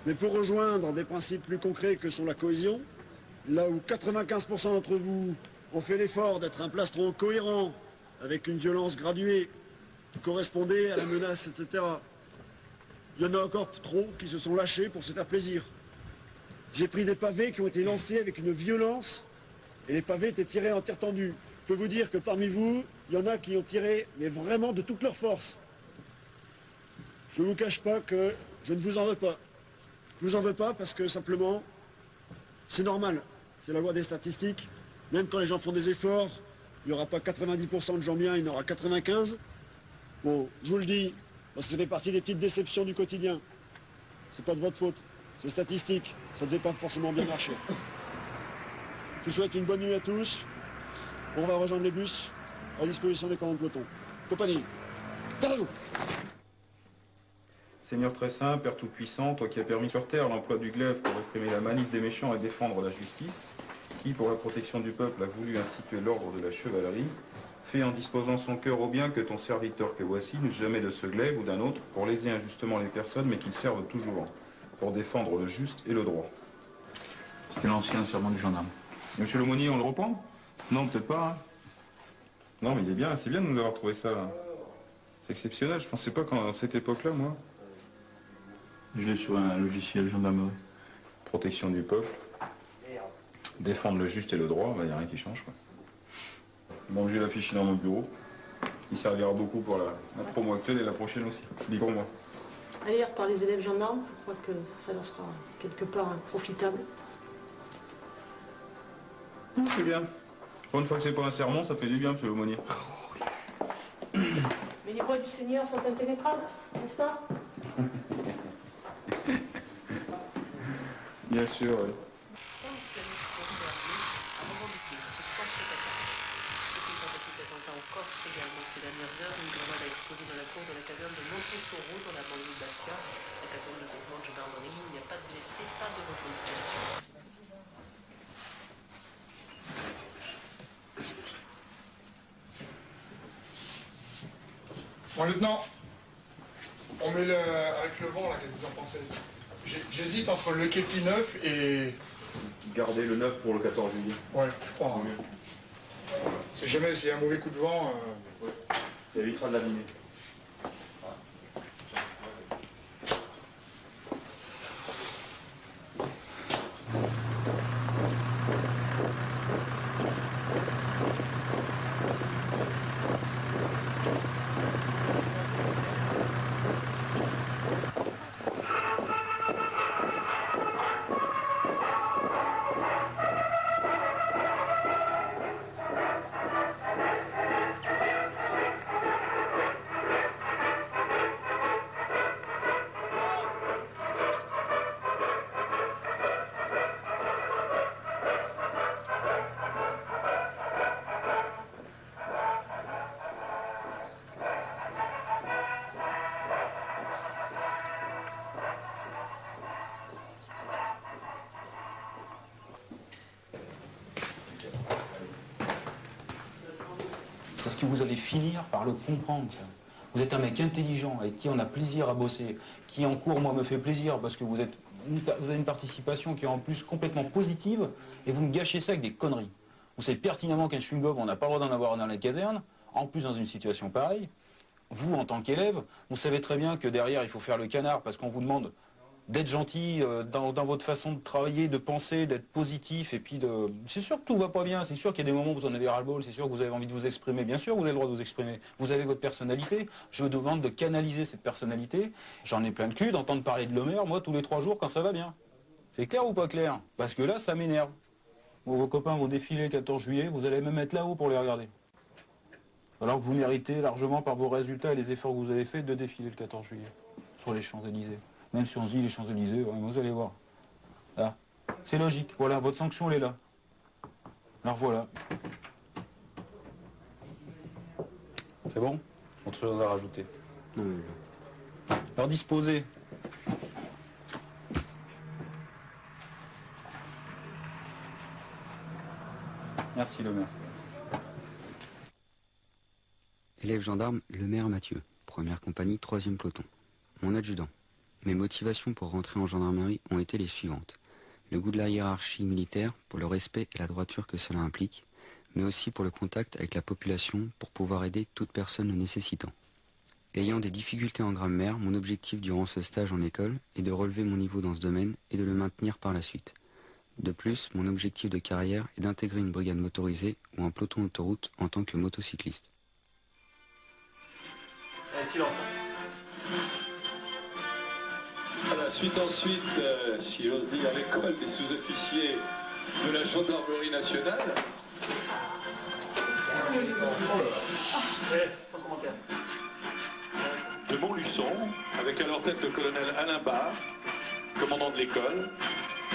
Mais pour rejoindre des principes plus concrets que sont la cohésion, là où 95% d'entre vous ont fait l'effort d'être un plastron cohérent, avec une violence graduée, qui correspondait à la menace, etc. Il y en a encore trop qui se sont lâchés pour se faire plaisir. J'ai pris des pavés qui ont été lancés avec une violence, et les pavés étaient tirés en terre tendue. Je peux vous dire que parmi vous, il y en a qui ont tiré, mais vraiment de toute leur force. Je ne vous cache pas que je ne vous en veux pas. Je ne vous en veux pas parce que simplement, c'est normal. C'est la loi des statistiques. Même quand les gens font des efforts, il n'y aura pas 90% de gens bien, il y en aura 95. Bon, je vous le dis, parce que ça fait partie des petites déceptions du quotidien. C'est pas de votre faute. C'est statistique. Ça ne devait pas forcément bien marcher. Je vous souhaite une bonne nuit à tous. On va rejoindre les bus à disposition des commandes peloton. Compagnie, garde-vous. Seigneur très saint, Père tout-puissant, toi qui as permis sur terre l'emploi du glaive pour réprimer la malice des méchants et défendre la justice, qui, pour la protection du peuple, a voulu instituer l'ordre de la chevalerie, fais en disposant son cœur au bien que ton serviteur que voici n'use jamais de ce glaive ou d'un autre pour léser injustement les personnes, mais qu'il serve toujours pour défendre le juste et le droit. C'était l'ancien serment du gendarme. Monsieur l'aumônier, on le reprend? Non, peut-être pas. Hein. Non, mais il est bien, c'est bien de nous avoir trouvé ça. Là. C'est exceptionnel, je pensais pas qu'à cette époque-là, moi. Je l'ai sur un logiciel gendarmerie. Protection du peuple. Défendre le juste et le droit, il n'y a rien qui change. Quoi. Bon, j'ai l'affiché dans mon bureau. Il servira beaucoup pour la promo actuelle et la prochaine aussi. Libre-moi. À lire par les élèves gendarmes, je crois que ça leur sera quelque part profitable. C'est bien. Pour une fois que c'est pas un sermon, ça fait du bien, monsieur l'aumônier. Mais les voies du Seigneur sont impénétrables, n'est-ce pas? Bien sûr, oui. Ces dernières heures, une grenade a explosé dans la cour de la caserne de Montessoreau, dans la banlieue de Bastia. La caserne de groupement de gendarmerie, il n'y a pas de blessés, pas de reconnaissance. Bon, lieutenant, on met avec le vent, là, qu'est-ce que vous en pensez? J'hésite entre le képi 9 et... Gardez le 9 pour le 14 juillet. Ouais, je crois. Hein. Si jamais s'il y a un mauvais coup de vent... Ça évitera de l'abîmer. Parce que vous allez finir par le comprendre, ça. Vous êtes un mec intelligent, avec qui on a plaisir à bosser, qui en cours, moi, me fait plaisir, parce que vous avez une participation qui est en plus complètement positive, et vous me gâchez ça avec des conneries. Vous savez pertinemment qu'un chewing-gum, on n'a pas le droit d'en avoir dans la caserne, en plus dans une situation pareille. Vous, en tant qu'élève, vous savez très bien que derrière, il faut faire le canard, parce qu'on vous demande d'être gentil dans votre façon de travailler, de penser, d'être positif, et puis de... C'est sûr que tout va pas bien, c'est sûr qu'il y a des moments où vous en avez ras-le-bol, c'est sûr que vous avez envie de vous exprimer, bien sûr vous avez le droit de vous exprimer, vous avez votre personnalité, je vous demande de canaliser cette personnalité, j'en ai plein de cul d'entendre parler de Lemaire, moi, tous les 3 jours quand ça va bien. C'est clair ou pas clair? Parce que là, ça m'énerve. Bon, vos copains vont défiler le 14 juillet, vous allez même être là-haut pour les regarder. Alors que vous méritez largement par vos résultats et les efforts que vous avez faits de défiler le 14 juillet, sur les Champs-Élysées. Même si on se dit les Champs-Élysées, ouais, vous allez voir. Là, c'est logique. Voilà, votre sanction, elle est là. Alors voilà. C'est bon? Autre chose à rajouter? Non. Alors disposer. Merci le maire. Élève gendarme, le maire Mathieu. Première compagnie, 3e peloton. Mon adjudant. Mes motivations pour rentrer en gendarmerie ont été les suivantes. Le goût de la hiérarchie militaire, pour le respect et la droiture que cela implique, mais aussi pour le contact avec la population pour pouvoir aider toute personne le nécessitant. Ayant des difficultés en grammaire, mon objectif durant ce stage en école est de relever mon niveau dans ce domaine et de le maintenir par la suite. De plus, mon objectif de carrière est d'intégrer une brigade motorisée ou un peloton d'autoroute en tant que motocycliste. Allez, silence. À la suite ensuite, si j'ose dire, à l'école des sous-officiers de la gendarmerie nationale. Sans commentaire. De Montluçon, avec à leur tête le colonel Alain Barre, commandant de l'école.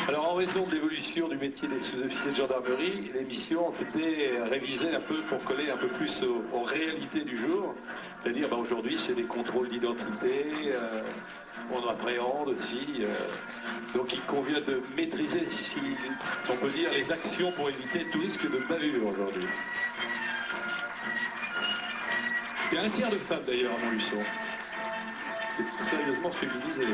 Alors en raison de l'évolution du métier des sous-officiers de gendarmerie, les missions ont été révisées un peu pour coller un peu plus aux réalités du jour. C'est-à-dire aujourd'hui c'est des contrôles d'identité, on appréhende aussi. Donc il convient de maîtriser, si on peut dire, les actions pour éviter tout risque de bavure aujourd'hui. Il y a un tiers de femmes d'ailleurs à Montluçon. C'est sérieusement féminisé.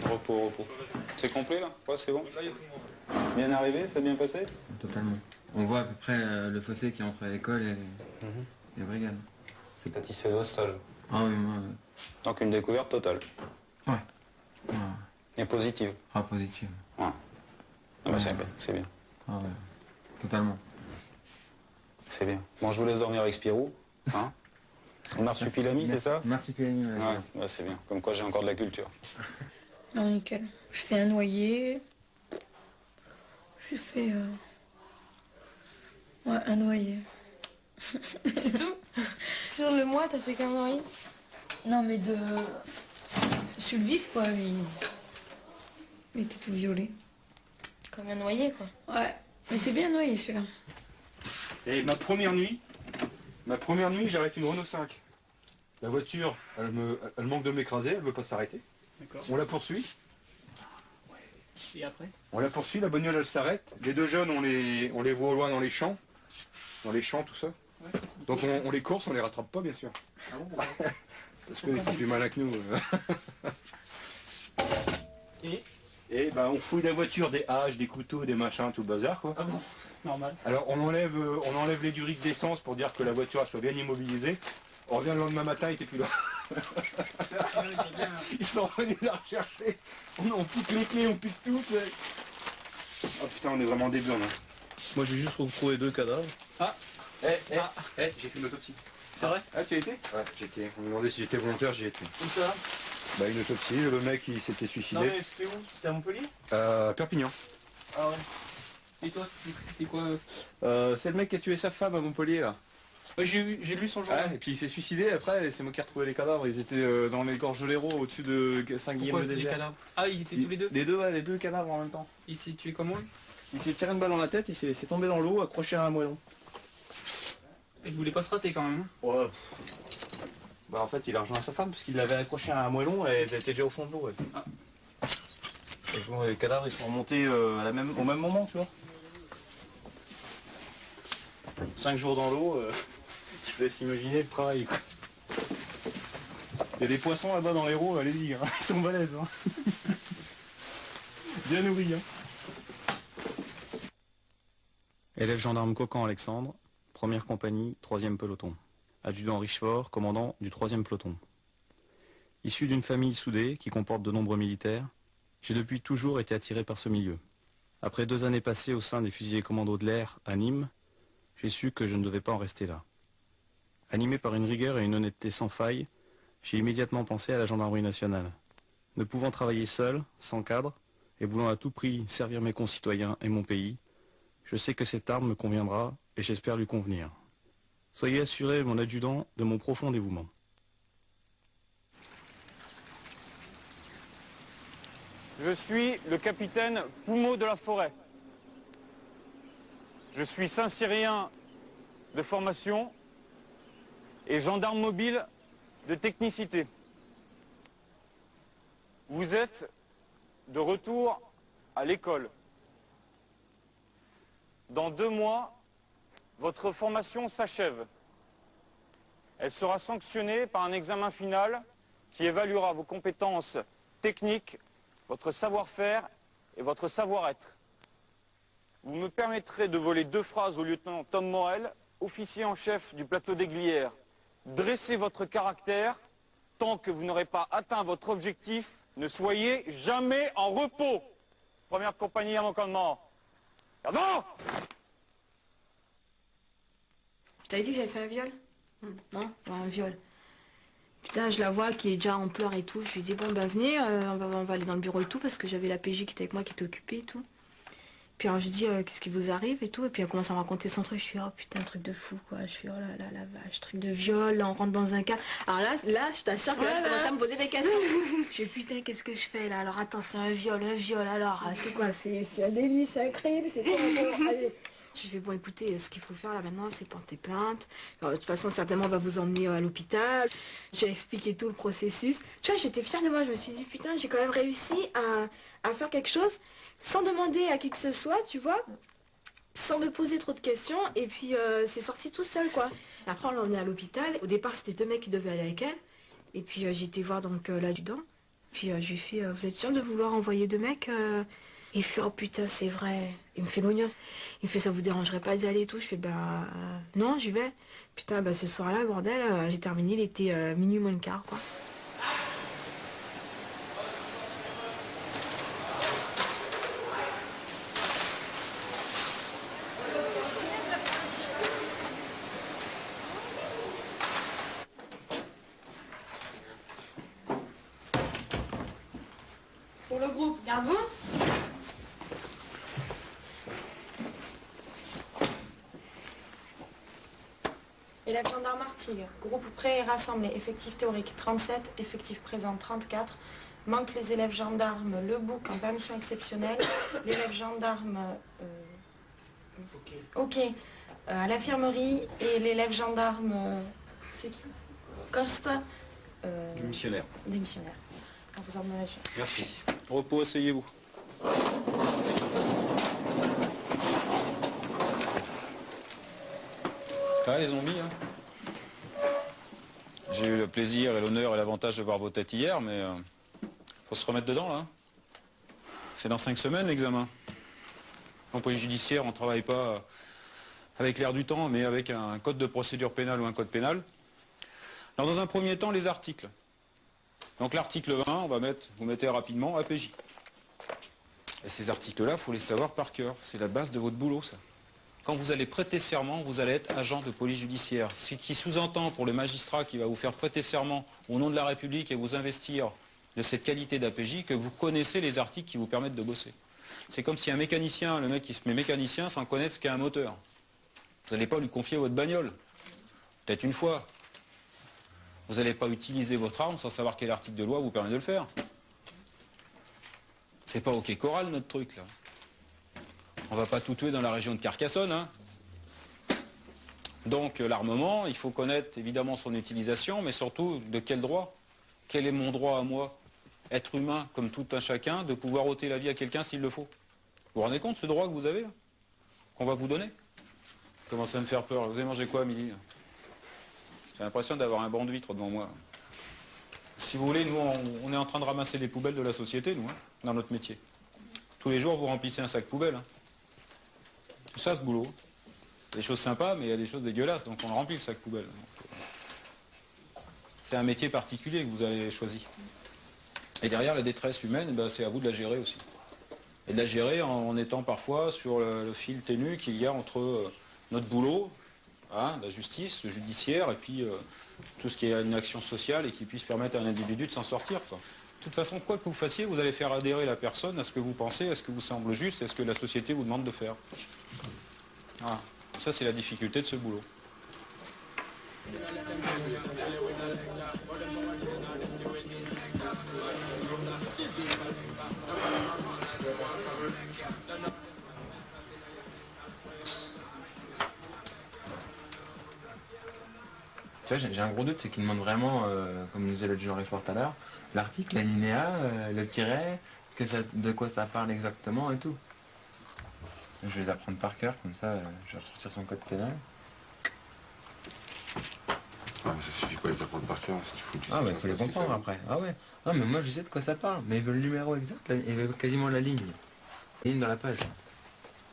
Repos. C'est complet là? Ouais, c'est bon? Bien arrivé, ça a bien passé? Totalement. On voit à peu près le fossé qui est entre l'école et la brigade. C'est satisfait de votre stage? Ah oui, moi... Donc une découverte totale? Ouais. Et positive? Ah, positive. Ouais. Ah bah c'est bien. Ah ouais. Totalement. C'est bien. Bon, je vous laisse dormir avec Spirou. Hein? Marsupilami, c'est ça? Marsupilami, ouais, c'est bien. Comme quoi j'ai encore de la culture. Non, nickel. Je fais un noyer. Je fais... Ouais, un noyer. C'est tout? Sur le mois, t'as fait qu'un noyer? Non, mais de... Sur le vif, quoi, il était tout violet. Comme un noyer, quoi. Ouais, il était bien noyé, celui-là. Et ma première nuit, j'ai arrêté une Renault 5. La voiture, elle manque de m'écraser, elle veut pas s'arrêter. On la poursuit. Et après? On la poursuit, la bagnole elle s'arrête. Les deux jeunes, on les voit au loin dans les champs. Tout ça. Ouais. Donc on les course, on les rattrape pas bien sûr. Ah bon, parce qu'ils sont plus malins que nous. Et ben on fouille la voiture, des haches, des couteaux, des machins, tout le bazar quoi. Ah bon, normal. Alors on enlève les duriques d'essence pour dire que la voiture soit bien immobilisée. On revient le lendemain matin, il était plus là. Ils sont revenus la rechercher. On pique les clés, on pique tout. Oh putain, on est vraiment des burnes. Moi j'ai juste retrouvé 2 cadavres. J'ai fait une autopsie. C'est vrai? Ah, tu y as été? Ouais, j'y étais. On me demandait si j'étais volontaire, j'y étais. Où ça? Bah une autopsie, le mec il s'était suicidé. Non mais c'était où? C'était à Montpellier? Perpignan. Ah ouais. Et toi, c'était quoi? C'est le mec qui a tué sa femme à Montpellier là. J'ai lu son journal. Et puis il s'est suicidé après, c'est moi qui ai retrouvé les cadavres. Ils étaient dans les gorges de l'Hérault au-dessus de Saint-Guilhem-le-Désert. Ah, ils étaient tous les deux? Les deux cadavres en même temps. Il s'est tué comment? Il s'est tiré une balle dans la tête, il s'est tombé dans l'eau, accroché à un moellon. Il voulait pas se rater quand même. Ouais. Bah en fait il a rejoint sa femme parce qu'il l'avait accroché à un moellon et elle était déjà au fond de l'eau. Ouais. Ah. Et bon, les cadavres ils sont remontés au même moment, tu vois. 5 jours dans l'eau, je te laisse imaginer le travail. Quoi. Il y a des poissons là-bas dans l'Hérault, allez-y, hein. Ils sont balèzes. Hein. Bien nourris. Hein. Élève gendarme Cocan Alexandre, première compagnie, 3e peloton. Adjudant Richefort, commandant du 3e peloton. Issu d'une famille soudée qui comporte de nombreux militaires, j'ai depuis toujours été attiré par ce milieu. Après 2 années passées au sein des fusiliers commandos de l'air à Nîmes, j'ai su que je ne devais pas en rester là. Animé par une rigueur et une honnêteté sans faille, j'ai immédiatement pensé à la gendarmerie nationale. Ne pouvant travailler seul, sans cadre, et voulant à tout prix servir mes concitoyens et mon pays, je sais que cette arme me conviendra et j'espère lui convenir. Soyez assuré, mon adjudant, de mon profond dévouement. Je suis le capitaine Poumeau de la Forêt. Je suis Saint-Cyrien de formation et gendarme mobile de technicité. Vous êtes de retour à l'école. Dans 2 mois, votre formation s'achève. Elle sera sanctionnée par un examen final qui évaluera vos compétences techniques, votre savoir-faire et votre savoir-être. Vous me permettrez de voler 2 phrases au lieutenant Tom Morel, officier en chef du plateau des Glières. Dressez votre caractère. Tant que vous n'aurez pas atteint votre objectif, ne soyez jamais en repos. Première compagnie à mon commandement. Pardon. Je t'avais dit que j'avais fait un viol? Non? Ouais, un viol. Putain, je la vois qui est déjà en pleurs et tout. Je lui dis, bon, ben venez, on va aller dans le bureau et tout, parce que j'avais la PJ qui était avec moi, qui était occupée et tout. Puis alors je dis, qu'est-ce qui vous arrive et tout. Et puis elle commence à me raconter son truc. Je suis, oh putain, truc de fou, quoi. Je suis, oh là là, la vache, truc de viol, là, on rentre dans un cas. Alors là, je t'assure que là, je commence à me poser des questions. Je suis, putain, qu'est-ce que je fais là? Alors attends, c'est un viol, alors, c'est quoi? C'est un délit, c'est un crime, c'est quoi? Bon, allez. Je fais, bon, écoutez, ce qu'il faut faire là maintenant, c'est porter plainte. Alors, de toute façon, certainement, on va vous emmener à l'hôpital. J'ai expliqué tout le processus. Tu vois, j'étais fière de moi. Je me suis dit, putain, j'ai quand même réussi à faire quelque chose sans demander à qui que ce soit, tu vois, sans me poser trop de questions. Et puis, c'est sorti tout seul, quoi. Après, on l'a emmené à l'hôpital. Au départ, c'était 2 mecs qui devaient aller avec elle. Et puis, j'ai été voir donc l'adjudant. Puis, j'ai fait, vous êtes sûr de vouloir envoyer 2 mecs Il fait, oh putain, c'est vrai. Il me fait l'oignos. Il me fait, ça vous dérangerait pas d'y aller et tout? Je fais, bah non, j'y vais. Putain, bah ce soir-là, bordel, j'ai terminé, il était minuit moins le quart, quoi. Pour le groupe, garde-vous. Élève gendarme Artigues, groupe prêt et rassemblé, effectif théorique 37, effectif présent 34. Manque les élèves gendarmes Le Bouc en permission exceptionnelle, l'élève gendarme à l'infirmerie et l'élève gendarme c'est qui? Costa Démissionnaire. Démissionnaire. On vous emmenage. Merci. Repos, asseyez-vous. Ah, les zombies, hein. J'ai eu le plaisir et l'honneur et l'avantage de voir vos têtes hier, mais faut se remettre dedans, là. C'est dans 5 semaines, l'examen. En police judiciaire, on ne travaille pas avec l'air du temps, mais avec un code de procédure pénale ou un code pénal. Alors, dans un premier temps, les articles. Donc, l'article 1, vous mettez rapidement APJ. Et ces articles-là, il faut les savoir par cœur. C'est la base de votre boulot, ça. Quand vous allez prêter serment, vous allez être agent de police judiciaire. Ce qui sous-entend pour le magistrat qui va vous faire prêter serment au nom de la République et vous investir de cette qualité d'APJ que vous connaissez les articles qui vous permettent de bosser. C'est comme si un mécanicien, le mec qui se met mécanicien sans connaître ce qu'est un moteur. Vous n'allez pas lui confier votre bagnole. Peut-être une fois. Vous n'allez pas utiliser votre arme sans savoir quel article de loi vous permet de le faire. C'est pas OK Choral notre truc là. On va pas tout tuer dans la région de Carcassonne, hein. Donc l'armement, il faut connaître évidemment son utilisation, mais surtout de quel droit. Quel est mon droit à moi, être humain comme tout un chacun, de pouvoir ôter la vie à quelqu'un s'il le faut. Vous vous rendez compte ce droit que vous avez, là, qu'on va vous donner? Vous commencez à me faire peur. Vous avez mangé quoi à midi? J'ai l'impression d'avoir un banc d'huîtres devant moi. Si vous voulez, nous, on est en train de ramasser les poubelles de la société, nous, hein, dans notre métier. Tous les jours, vous remplissez un sac poubelle. Hein. Tout ça, ce boulot. Il y a des choses sympas, mais il y a des choses dégueulasses, donc on remplit le sac poubelle. C'est un métier particulier que vous avez choisi. Et derrière, la détresse humaine, ben, c'est à vous de la gérer aussi. Et de la gérer en étant parfois sur le fil ténu qu'il y a entre notre boulot, hein, la justice, le judiciaire, et puis tout ce qui est une action sociale et qui puisse permettre à un individu de s'en sortir, quoi. De toute façon, quoi que vous fassiez, vous allez faire adhérer la personne à ce que vous pensez, à ce que vous semble juste, et à ce que la société vous demande de faire. Voilà. Ça, c'est la difficulté de ce boulot. Tu vois, j'ai un gros doute, c'est qu'il demande vraiment, comme nous disait le juge Richefort tout à l'heure, l'article, l'alinéa, le tiret, de quoi ça parle exactement et tout. Je vais les apprendre par cœur, comme ça, je vais ressortir son code pénal. Ah, mais ça suffit pas de les apprendre par cœur, il faut Ah, mais il faut les comprendre après. Ah ouais. Ah, mais moi je sais de quoi ça parle, mais il veut le numéro exact, il veut quasiment la ligne. La ligne dans la page.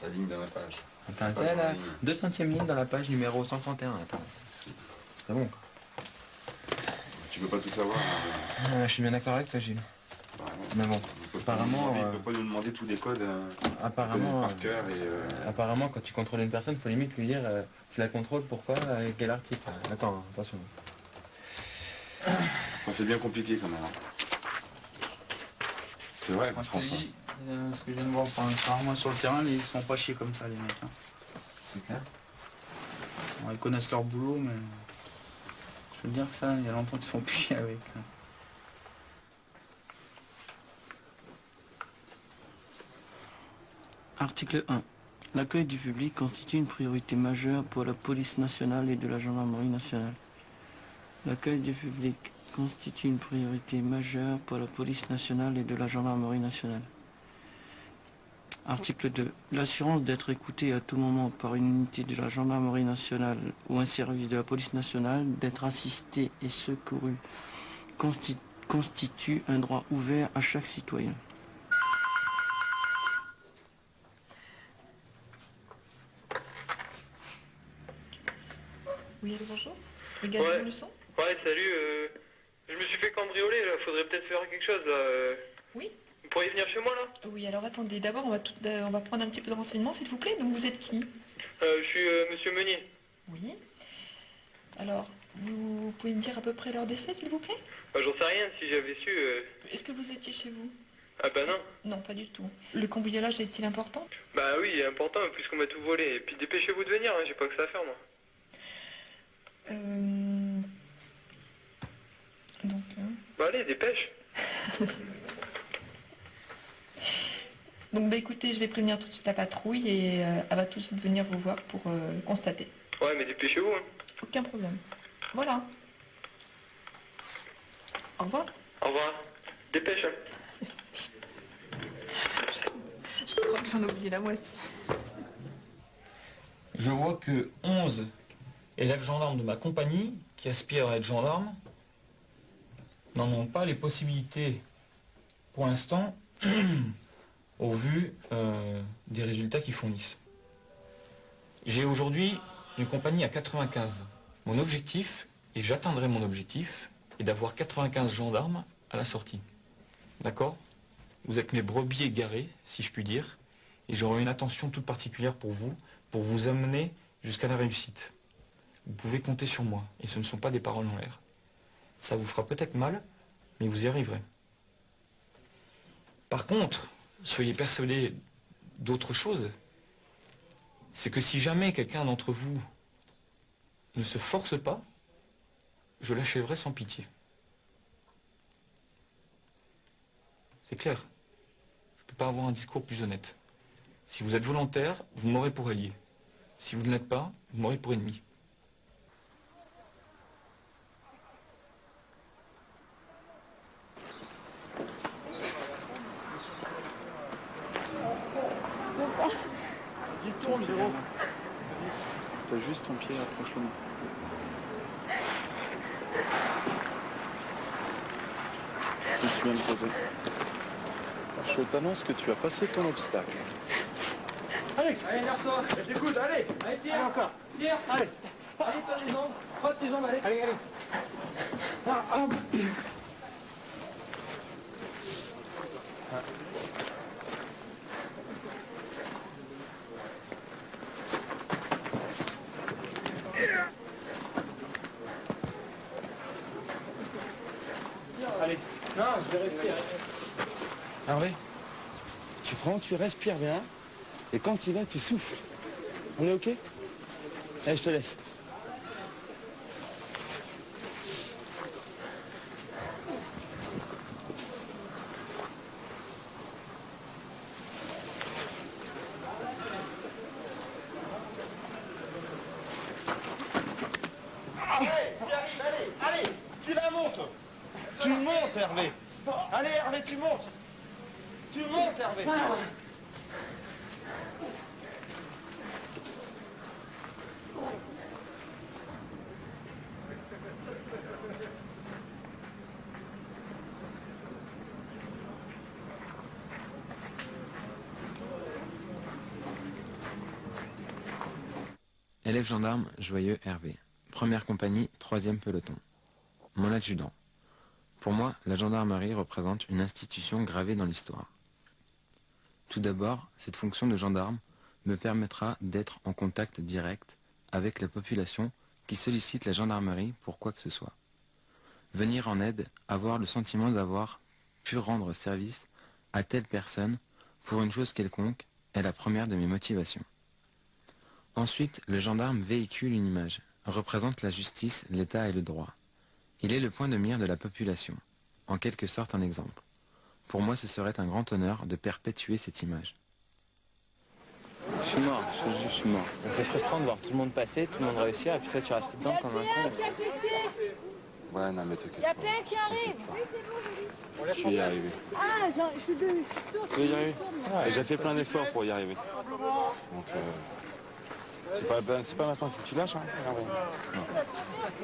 La ligne dans la page. Attends, c'est la 200e ligne dans la page numéro 131. Attends. C'est bon. Tu peux pas tout savoir. Je suis bien d'accord avec toi, Gilles. Mais bon, apparemment... Il ne peut pas nous demander tous les codes apparemment, par cœur. Apparemment, quand tu contrôles une personne, il faut limite lui dire tu la contrôles, pourquoi, quel article. Attends, attention. C'est bien compliqué quand même. C'est vrai, moi je te dis, ce que je viens de voir, apparemment sur le terrain, ils se font pas chier comme ça, les mecs. Hein. C'est clair. Bon, ils connaissent leur boulot, mais je veux dire que ça, il y a longtemps qu'ils se font plus chier avec. Hein. Article 1. L'accueil du public constitue une priorité majeure pour la police nationale et de la gendarmerie nationale. L'accueil du public constitue une priorité majeure pour la police nationale et de la gendarmerie nationale. Article 2. L'assurance d'être écouté à tout moment par une unité de la gendarmerie nationale ou un service de la police nationale, d'être assisté et secouru, constitue un droit ouvert à chaque citoyen. Oui, allô, bonjour. Le gars de Luçon ? Ouais, salut. Je me suis fait cambrioler, là. Faudrait peut-être faire quelque chose, là. Oui. Vous pourriez venir chez moi, là ? Oui, alors attendez. D'abord, on va prendre un petit peu de renseignements, s'il vous plaît. Donc, vous êtes qui ? Je suis monsieur Meunier. Oui. Alors, vous pouvez me dire à peu près l'heure des faits, s'il vous plaît ? J'en sais rien, si j'avais su... Est-ce que vous étiez chez vous ? Ah bah non. Non, pas du tout. Le cambriolage est-il important ? Bah oui, il est important, puisqu'on m'a tout volé. Et puis dépêchez-vous de venir, hein, j'ai pas que ça à faire, moi. Donc... Bah allez, dépêche. Donc bah écoutez, je vais prévenir tout de suite la patrouille et elle va tout de suite venir vous voir pour constater. Ouais, mais dépêchez-vous, hein. Aucun problème. Voilà. Au revoir. Au revoir. Dépêche, hein. Je crois que j'en ai oublié la moitié. Je vois que 11 élèves gendarmes de ma compagnie, qui aspirent à être gendarmes, n'en ont pas les possibilités pour l'instant, au vu des résultats qu'ils fournissent. J'ai aujourd'hui une compagnie à 95. Mon objectif, et j'atteindrai mon objectif, est d'avoir 95 gendarmes à la sortie. D'accord ? Vous êtes mes brebis égarés, si je puis dire, et j'aurai une attention toute particulière pour vous amener jusqu'à la réussite. Vous pouvez compter sur moi, et ce ne sont pas des paroles en l'air. Ça vous fera peut-être mal, mais vous y arriverez. Par contre, soyez persuadés d'autre chose, c'est que si jamais quelqu'un d'entre vous ne se force pas, je l'achèverai sans pitié. C'est clair. Je ne peux pas avoir un discours plus honnête. Si vous êtes volontaire, vous m'aurez pour allié. Si vous ne l'êtes pas, vous m'aurez pour ennemi. Vas-y, tourne, Zéro. T'as juste ton pied, approche-le. Je me suis bien posé. Je t'annonce que tu as passé ton obstacle. Allez, allez, lève-toi. J'écoute, allez. Allez, tire. Allez, encore. Tire. Allez. Allez, toi, tes jambes. Frotte tes jambes, allez. Allez, allez. Ah, ah. Allez. Non, je vais respirer. Hervé, tu prends, tu respires bien, et quand tu vas, tu souffles. On est OK? Allez, je te laisse. Allez, j'y arrive, allez, allez, tu la montes. Tu montes, Hervé. Allez, Hervé, tu montes. Tu montes, Hervé. Élève gendarme Joyeux Hervé. Première compagnie, 3e peloton. Mon adjudant. Pour moi, la gendarmerie représente une institution gravée dans l'histoire. Tout d'abord, cette fonction de gendarme me permettra d'être en contact direct avec la population qui sollicite la gendarmerie pour quoi que ce soit. Venir en aide, avoir le sentiment d'avoir pu rendre service à telle personne pour une chose quelconque est la première de mes motivations. Ensuite, le gendarme véhicule une image, représente la justice, l'État et le droit. Il est le point de mire de la population, en quelque sorte un exemple. Pour moi, ce serait un grand honneur de perpétuer cette image. Je suis mort, je suis mort. C'est frustrant de voir tout le monde passer, tout le monde réussir, et puis toi tu restes dedans comme un con. Ouais, non, mais t'inquiète. Il y a plein qui arrive. Je suis y arrivé. Ah, je suis sûre. Tu veux y arriver? Et j'ai fait plein d'efforts pour y arriver. Donc, c'est pas maintenant, il faut que tu lâches. Hein.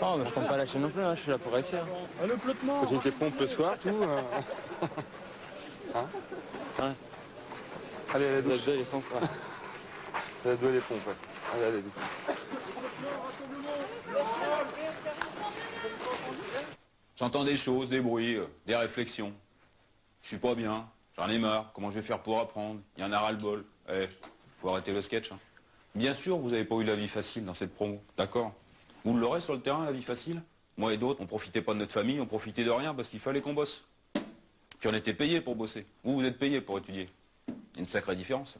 Non, mais je compte pas lâcher non plus, hein, je suis là pour réussir. Le flottement. J'ai été pompe le soir, tout. Hein? Ouais. Allez, allez, la deux, les pompes. Ouais. La deux, les pompes, ouais. Allez, allez, vite. J'entends des choses, des bruits, des réflexions. Je suis pas bien, j'en ai marre, comment je vais faire pour apprendre? Il y en a ras-le-bol. Eh, faut arrêter le sketch. Hein. Bien sûr, vous n'avez pas eu la vie facile dans cette promo, d'accord? Vous l'aurez sur le terrain, la vie facile? Moi et d'autres, on profitait pas de notre famille, on profitait de rien parce qu'il fallait qu'on bosse. Puis on était payés pour bosser. Vous êtes payés pour étudier. Il y a une sacrée différence.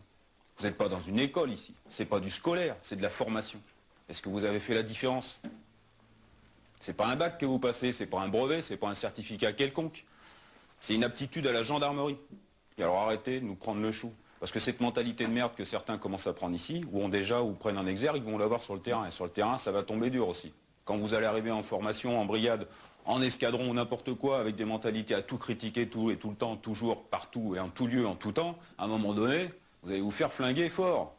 Vous n'êtes pas dans une école ici. C'est pas du scolaire, c'est de la formation. Est-ce que vous avez fait la différence? C'est pas un bac que vous passez, c'est pas un brevet, c'est pas un certificat quelconque. C'est une aptitude à la gendarmerie. Et alors arrêtez de nous prendre le chou. Parce que cette mentalité de merde que certains commencent à prendre ici, ou ont déjà, ou prennent en exergue, ils vont l'avoir sur le terrain. Et sur le terrain, ça va tomber dur aussi. Quand vous allez arriver en formation, en brigade, en escadron ou n'importe quoi, avec des mentalités à tout critiquer, tout et tout le temps, toujours, partout et en tout lieu, en tout temps, à un moment donné, vous allez vous faire flinguer fort.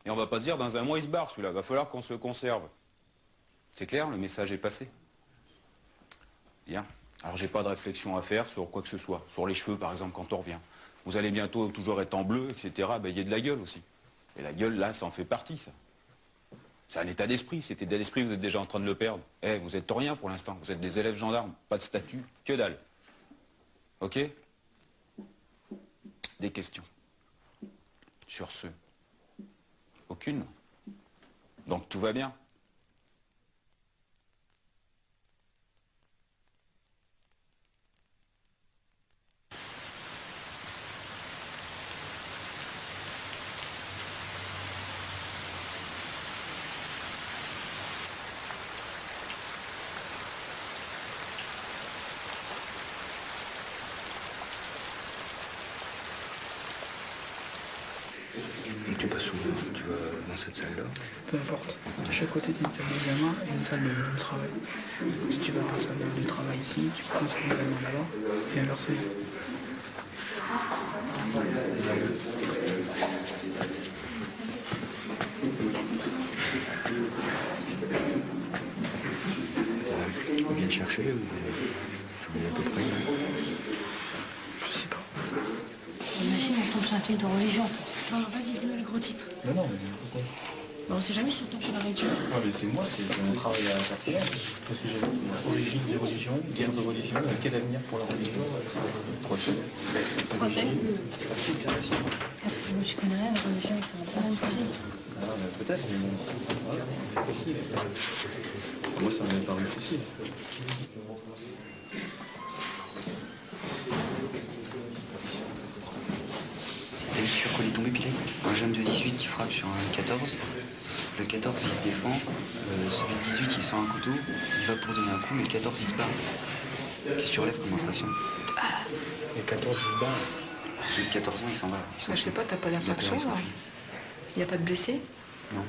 Et on va pas se dire, dans un mois, il se barre celui-là. Va falloir qu'on se le conserve. C'est clair, le message est passé. Bien. Alors j'ai pas de réflexion à faire sur quoi que ce soit. Sur les cheveux, par exemple, quand on revient. Vous allez bientôt toujours être en bleu, etc. Ben, il y a de la gueule aussi. Et la gueule, là, ça en fait partie, ça. C'est un état d'esprit. Cet état d'esprit, vous êtes déjà en train de le perdre. Eh, vous êtes rien pour l'instant. Vous êtes des élèves gendarmes. Pas de statut, que dalle. Ok? Des questions. Sur ce. Aucune. Donc tout va bien. Tu passes où? Tu vas dans cette salle-là? Peu importe. À chaque côté, tu as une salle d'examen et une salle de travail. Si tu vas dans la salle du travail ici, tu prends ce examen là-bas et inversé. fait ou... à peu près. Je sais pas. Imagine, on tombe sur un truc de religion. Alors vas-y, dis-nous le gros titre. Non, mais pourquoi? Bah, on sait jamais si on tombe sur la religion. Ah, mais c'est moi, c'est mon travail à personnel. Parce que j'ai origine des religions, guerre de religion, quel avenir pour la religion? Facile, c'est facile. Moi, je connais rien à la religion, ça m'intéresse aussi. Ah, mais peut-être, mais bon, voilà, c'est facile. Moi, ça m'est paru facile. T'as vu sur quoi il est tombé, Pilé? Un jeune de 18 qui frappe sur un 14. Le 14 il se défend, celui de 18 il sort un couteau, il va pour donner un coup, mais le 14 il se barre. Qu'est-ce que tu relèves comme infraction? Le 14 il se barre. Le 14 ans il s'en va. Je sais pas, t'as pas d'infraction là? Il n'y a pas de blessés? Non.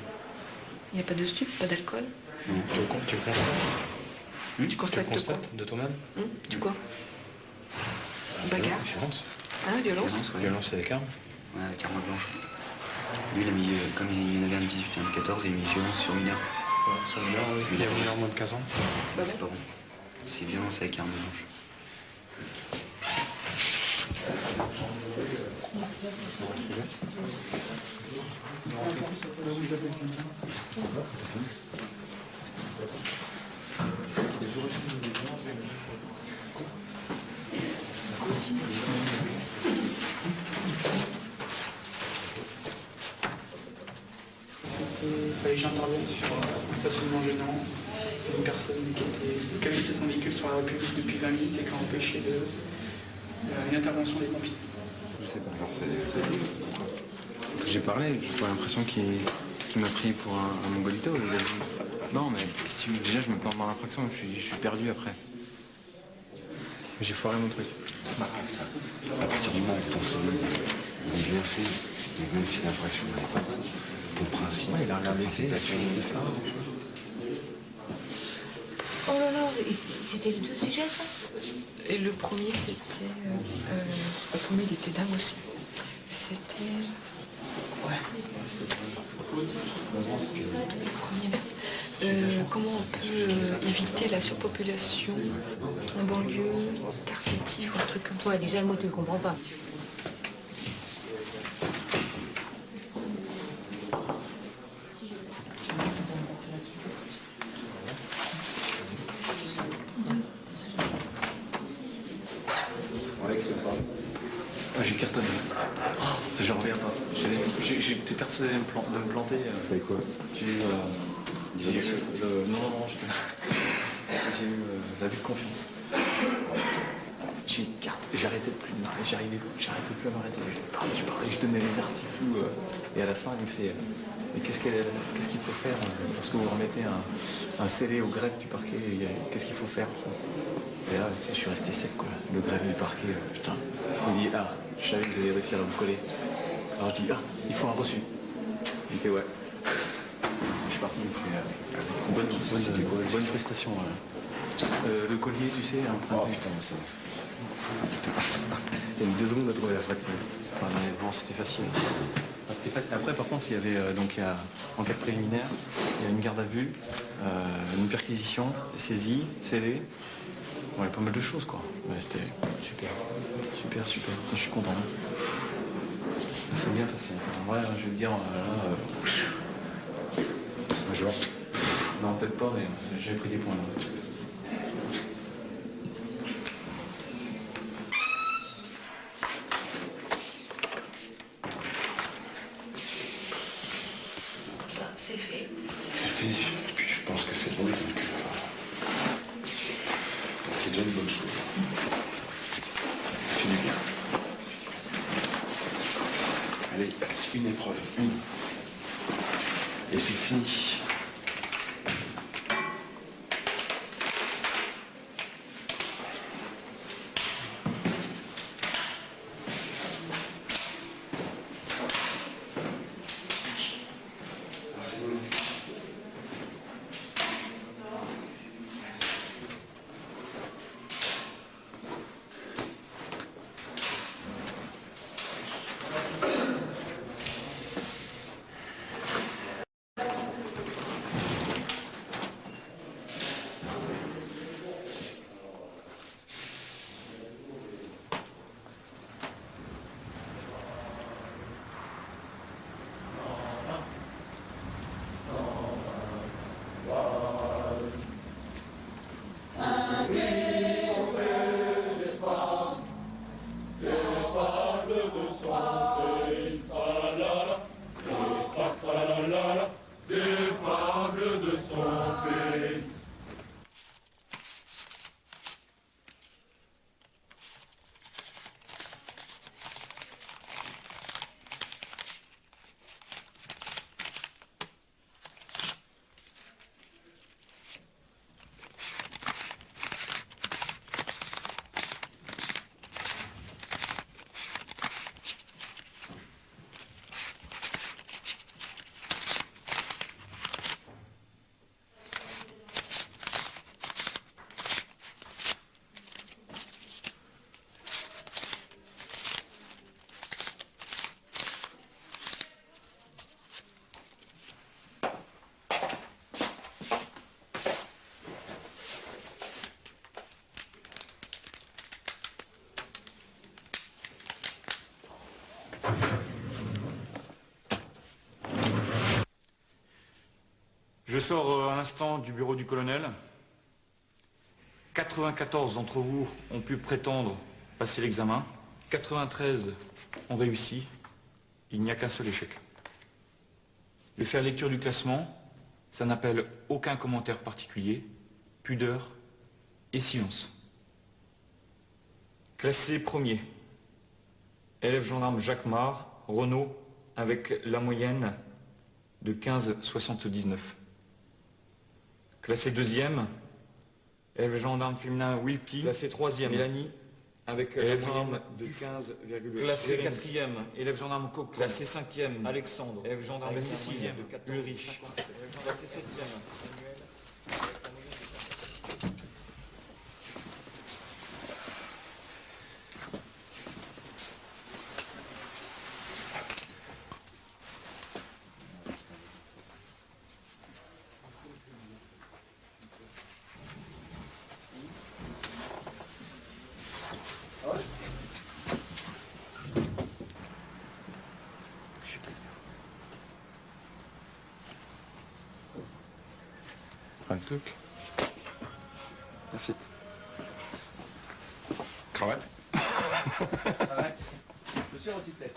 Il n'y a pas de stup, pas d'alcool? Non. Tu constates Tu constates quoi? de toi-même? Tu quoi? Bagarre? Violence. Hein, violence? Violence avec arme? Ouais, avec arme blanche. Lui, il a mis, comme il y en avait un de 18 et un de 14, il a mis violence sur mineur. Ouais, sur mineur, oui. Il a mineur moins de 15 ans. Bah, c'est pas bon. C'est violence avec arme blanche. Il fallait que j'intervienne sur un stationnement gênant. Une personne qui avait laissé son véhicule sur la voie publique depuis 20 minutes et qui a empêché une intervention des pompiers. Je sais pas, alors j'ai parlé, j'ai pas l'impression qu'il m'a pris pour un mongolito. Non, mais déjà je me plante dans l'infraction, je suis perdu après. J'ai foiré mon truc. À partir du moment où ton CV est bien fait, et même si l'infraction n'est pas bonne, ton principe... Ouais, il a regardé, c'est là-dessus. Oh là là, c'était les deux sujets ça? Et le premier, c'était... le premier, il était dingue aussi. C'était... Ouais. Le premier, comment on peut éviter la surpopulation en banlieue, carcétique ou un truc comme ça? Ouais, déjà le mot tu le comprends pas. J'ai cartonné. Ça, j'en reviens pas. J'étais persuadé de me planter. Vous savez quoi? J'ai eu j'ai eu l'abus de confiance. J'arrêtais plus de m'arrêter, j'arrêtais plus à m'arrêter. Je parlais, je donnais les articles et à la fin il me fait mais qu'est-ce qu'il faut faire lorsque vous remettez un scellé au greffe du parquet, qu'est-ce qu'il faut faire? Et là, je suis resté sec, quoi. Le greffe du parquet, putain. Il dit, ah, je savais que vous alliez réussir à vous coller. Alors je dis, ah, il faut un reçu. Il me fait, ouais. Je suis parti, il me fait bonne prestation. Le collier, tu sais, un point. Oh putain, ça va. Il y a mis 2 secondes à trouver la fraction. Ah, mais bon, c'était facile. C'était facile. Après, par contre, il y avait, enquête préliminaire, il y a une garde à vue, une perquisition, saisie, scellé. Ouais, pas mal de choses, quoi. Ouais, c'était super. Super. Je suis content. Ça s'est bien passé. Ouais, je vais te dire, major. Non, peut-être pas, mais j'ai pris des points là. Ça, c'est fait. C'est fait, et puis je pense que c'est bon, donc c'est déjà une bonne chose. Ça finit bien. Allez, une épreuve, une. Et c'est fini. Je sors à l'instant du bureau du colonel. 94 d'entre vous ont pu prétendre passer l'examen. 93 ont réussi. Il n'y a qu'un seul échec. Je vais faire lecture du classement. Ça n'appelle aucun commentaire particulier. Pudeur et silence. Classé premier. Élève gendarme Jacques Mar, Renault, avec la moyenne de 15,79. Classé deuxième. Élève gendarme féminin Wilkie. Classé troisième. Mélanie. Avec élève gendarme de 15,7. Classé quatrième. Élève gendarme Coco. Classé cinquième. Alexandre. Élève gendarme classé sixième. Ulrich. Classé septième. Un truc. Merci. Cravate. Monsieur Rosiflet.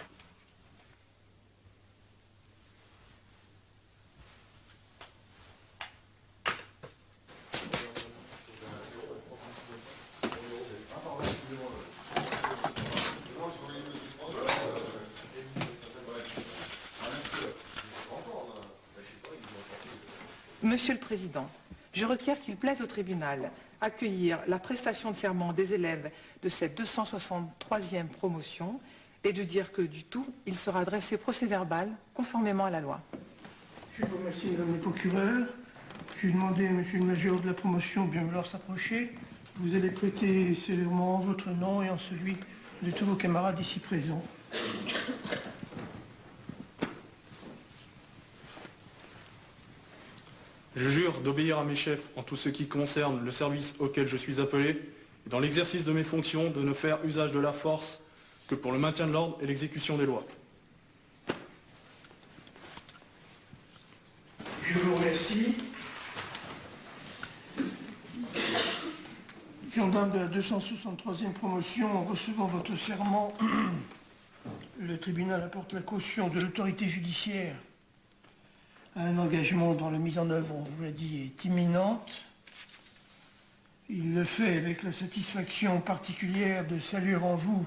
Monsieur le Président, je requiers qu'il plaise au tribunal accueillir la prestation de serment des élèves de cette 263e promotion et de dire que du tout, il sera dressé procès-verbal conformément à la loi. Je vous remercie, Madame le procureur. Je vais demander à Monsieur le major de la promotion de bien vouloir s'approcher. Vous allez prêter serment en votre nom et en celui de tous vos camarades ici présents. Je jure d'obéir à mes chefs en tout ce qui concerne le service auquel je suis appelé, et dans l'exercice de mes fonctions, de ne faire usage de la force que pour le maintien de l'ordre et l'exécution des lois. Je vous remercie. Gendarme de la 263e promotion, en recevant votre serment, le tribunal apporte la caution de l'autorité judiciaire à un engagement dont la mise en œuvre, on vous l'a dit, est imminente. Il le fait avec la satisfaction particulière de saluer en vous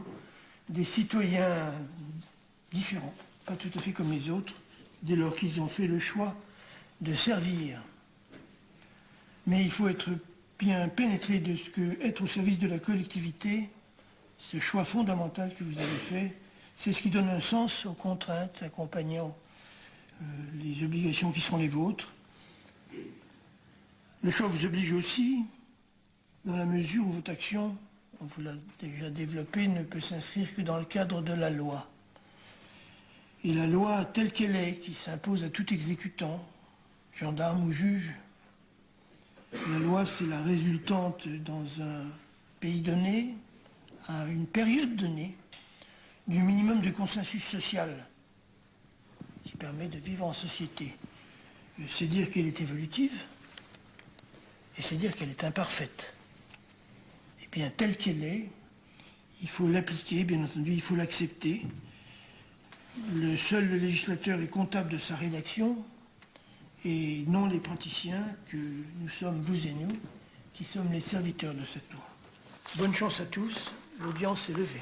des citoyens différents, pas tout à fait comme les autres, dès lors qu'ils ont fait le choix de servir. Mais il faut être bien pénétré de ce que être au service de la collectivité, ce choix fondamental que vous avez fait, c'est ce qui donne un sens aux contraintes accompagnant les obligations qui sont les vôtres. Le choix vous oblige aussi, dans la mesure où votre action, on vous l'a déjà développée, ne peut s'inscrire que dans le cadre de la loi. Et la loi telle qu'elle est, qui s'impose à tout exécutant, gendarme ou juge, la loi c'est la résultante dans un pays donné, à une période donnée, du minimum de consensus social qui permet de vivre en société. C'est dire qu'elle est évolutive et c'est dire qu'elle est imparfaite. Et bien, telle qu'elle est, il faut l'appliquer, bien entendu, il faut l'accepter. Seul le législateur est comptable de sa rédaction et non les praticiens que nous sommes, vous et nous, qui sommes les serviteurs de cette loi. Bonne chance à tous, l'audience est levée.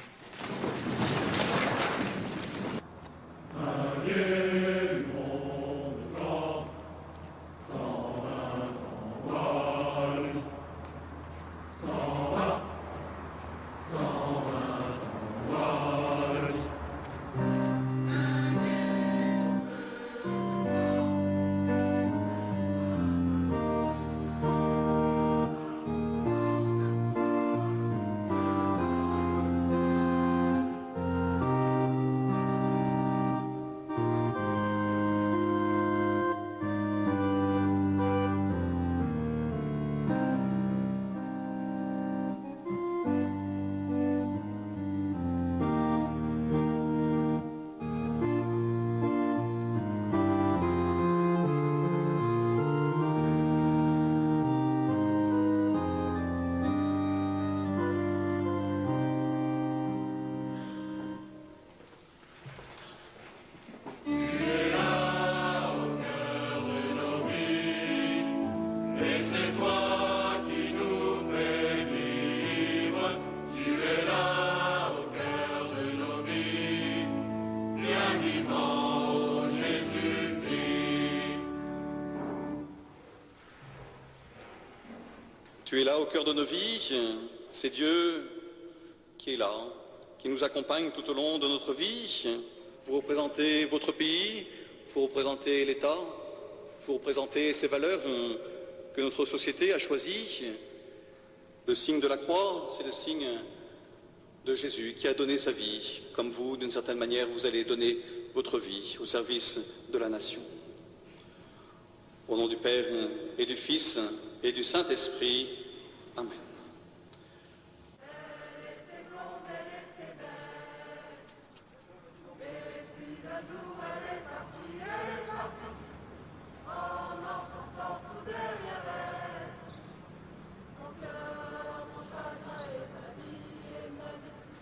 Tu es là au cœur de nos vies, c'est Dieu qui est là, qui nous accompagne tout au long de notre vie. Vous représentez votre pays, vous représentez l'État, vous représentez ces valeurs que notre société a choisies. Le signe de la croix, c'est le signe de Jésus qui a donné sa vie. Comme vous, d'une certaine manière, vous allez donner votre vie au service de la nation. Au nom du Père et du Fils et du Saint-Esprit. Amen.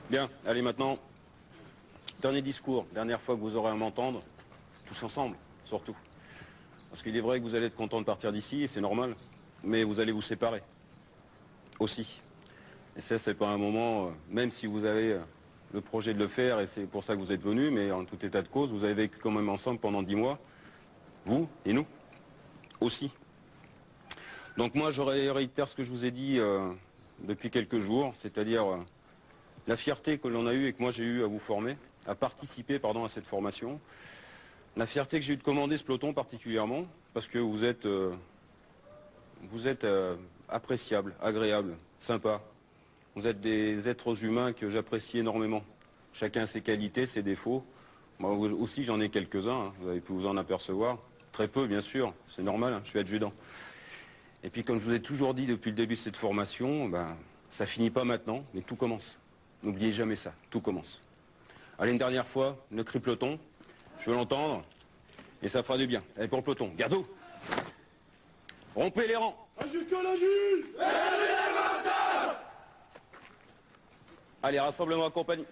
Bien, allez maintenant, dernier discours, dernière fois que vous aurez à m'entendre, tous ensemble, surtout. Parce qu'il est vrai que vous allez être content de partir d'ici, et c'est normal, mais vous allez vous séparer, aussi. Et ça, c'est pas un moment, même si vous avez le projet de le faire, et c'est pour ça que vous êtes venus, mais en tout état de cause, vous avez vécu quand même ensemble pendant 10 mois, vous et nous, aussi. Donc moi, je réitère ce que je vous ai dit depuis quelques jours, c'est-à-dire la fierté que l'on a eue et que moi j'ai eu à vous former, à participer à cette formation, la fierté que j'ai eue de commander ce peloton particulièrement, parce que vous êtes appréciables, agréables, sympas. Vous êtes des êtres humains que j'apprécie énormément. Chacun ses qualités, ses défauts. Moi aussi j'en ai quelques-uns, hein, vous avez pu vous en apercevoir. Très peu bien sûr, c'est normal, hein, je suis adjudant. Et puis comme je vous ai toujours dit depuis le début de cette formation, ça finit pas maintenant, mais tout commence. N'oubliez jamais ça, tout commence. Allez, une dernière fois, le cri peloton, je veux l'entendre, et ça fera du bien. Allez, pour le peloton, garde-vous. Rompez les rangs. Allez, rassemblement à compagnie.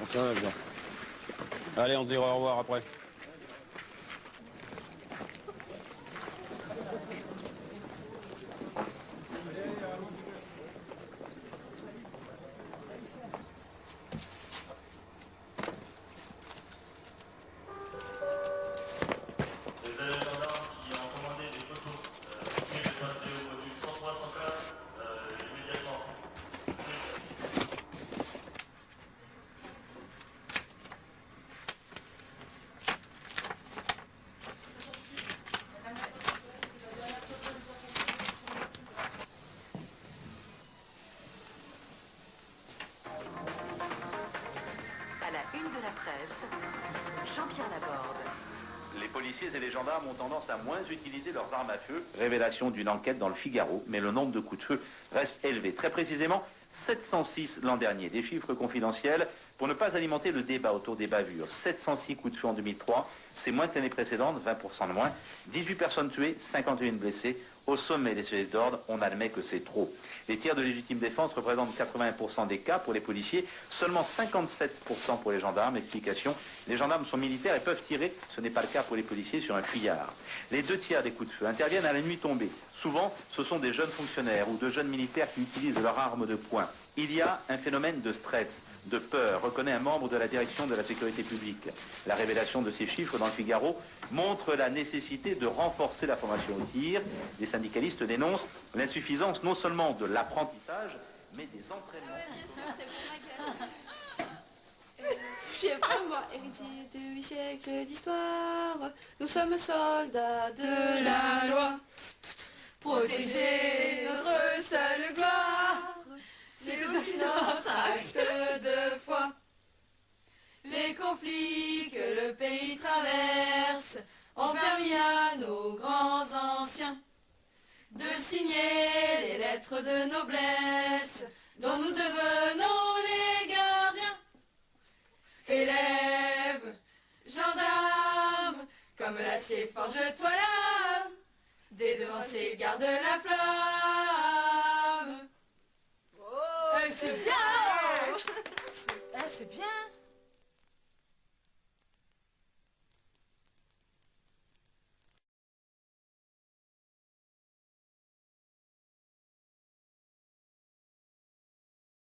Ça va bien. Allez, on se dira au revoir après. Jean-Pierre Laborde. Les policiers et les gendarmes ont tendance à moins utiliser leurs armes à feu. Révélation d'une enquête dans le Figaro, mais le nombre de coups de feu reste élevé. Très précisément, 706 l'an dernier. Des chiffres confidentiels pour ne pas alimenter le débat autour des bavures. 706 coups de feu en 2003, c'est moins que l'année précédente, 20% de moins. 18 personnes tuées, 51 blessées. Au sommet des services d'ordre, on admet que c'est trop. Les tirs de légitime défense représentent 80% des cas pour les policiers, seulement 57% pour les gendarmes. Explication, les gendarmes sont militaires et peuvent tirer, ce n'est pas le cas pour les policiers sur un fuyard. Les 2 tiers des coups de feu interviennent à la nuit tombée. Souvent, ce sont des jeunes fonctionnaires ou de jeunes militaires qui utilisent leur arme de poing. Il y a un phénomène de stress, de peur, reconnaît un membre de la direction de la sécurité publique. La révélation de ces chiffres dans le Figaro montre la nécessité de renforcer la formation au tir. Les syndicalistes dénoncent l'insuffisance non seulement de l'apprentissage, mais des entraînements. Je sais pas moi, héritier de 8 siècles d'histoire, nous sommes soldats de la loi. Protéger notre seule gloire, c'est aussi notre acte de foi. Les conflits que le pays traverse ont permis à nos grands anciens de signer les lettres de noblesse dont nous devenons les gardiens. Élèves, gendarmes, comme l'acier forge-toi l'âme, des devanciers garde la flamme. Oh, c'est bien! C'est bien!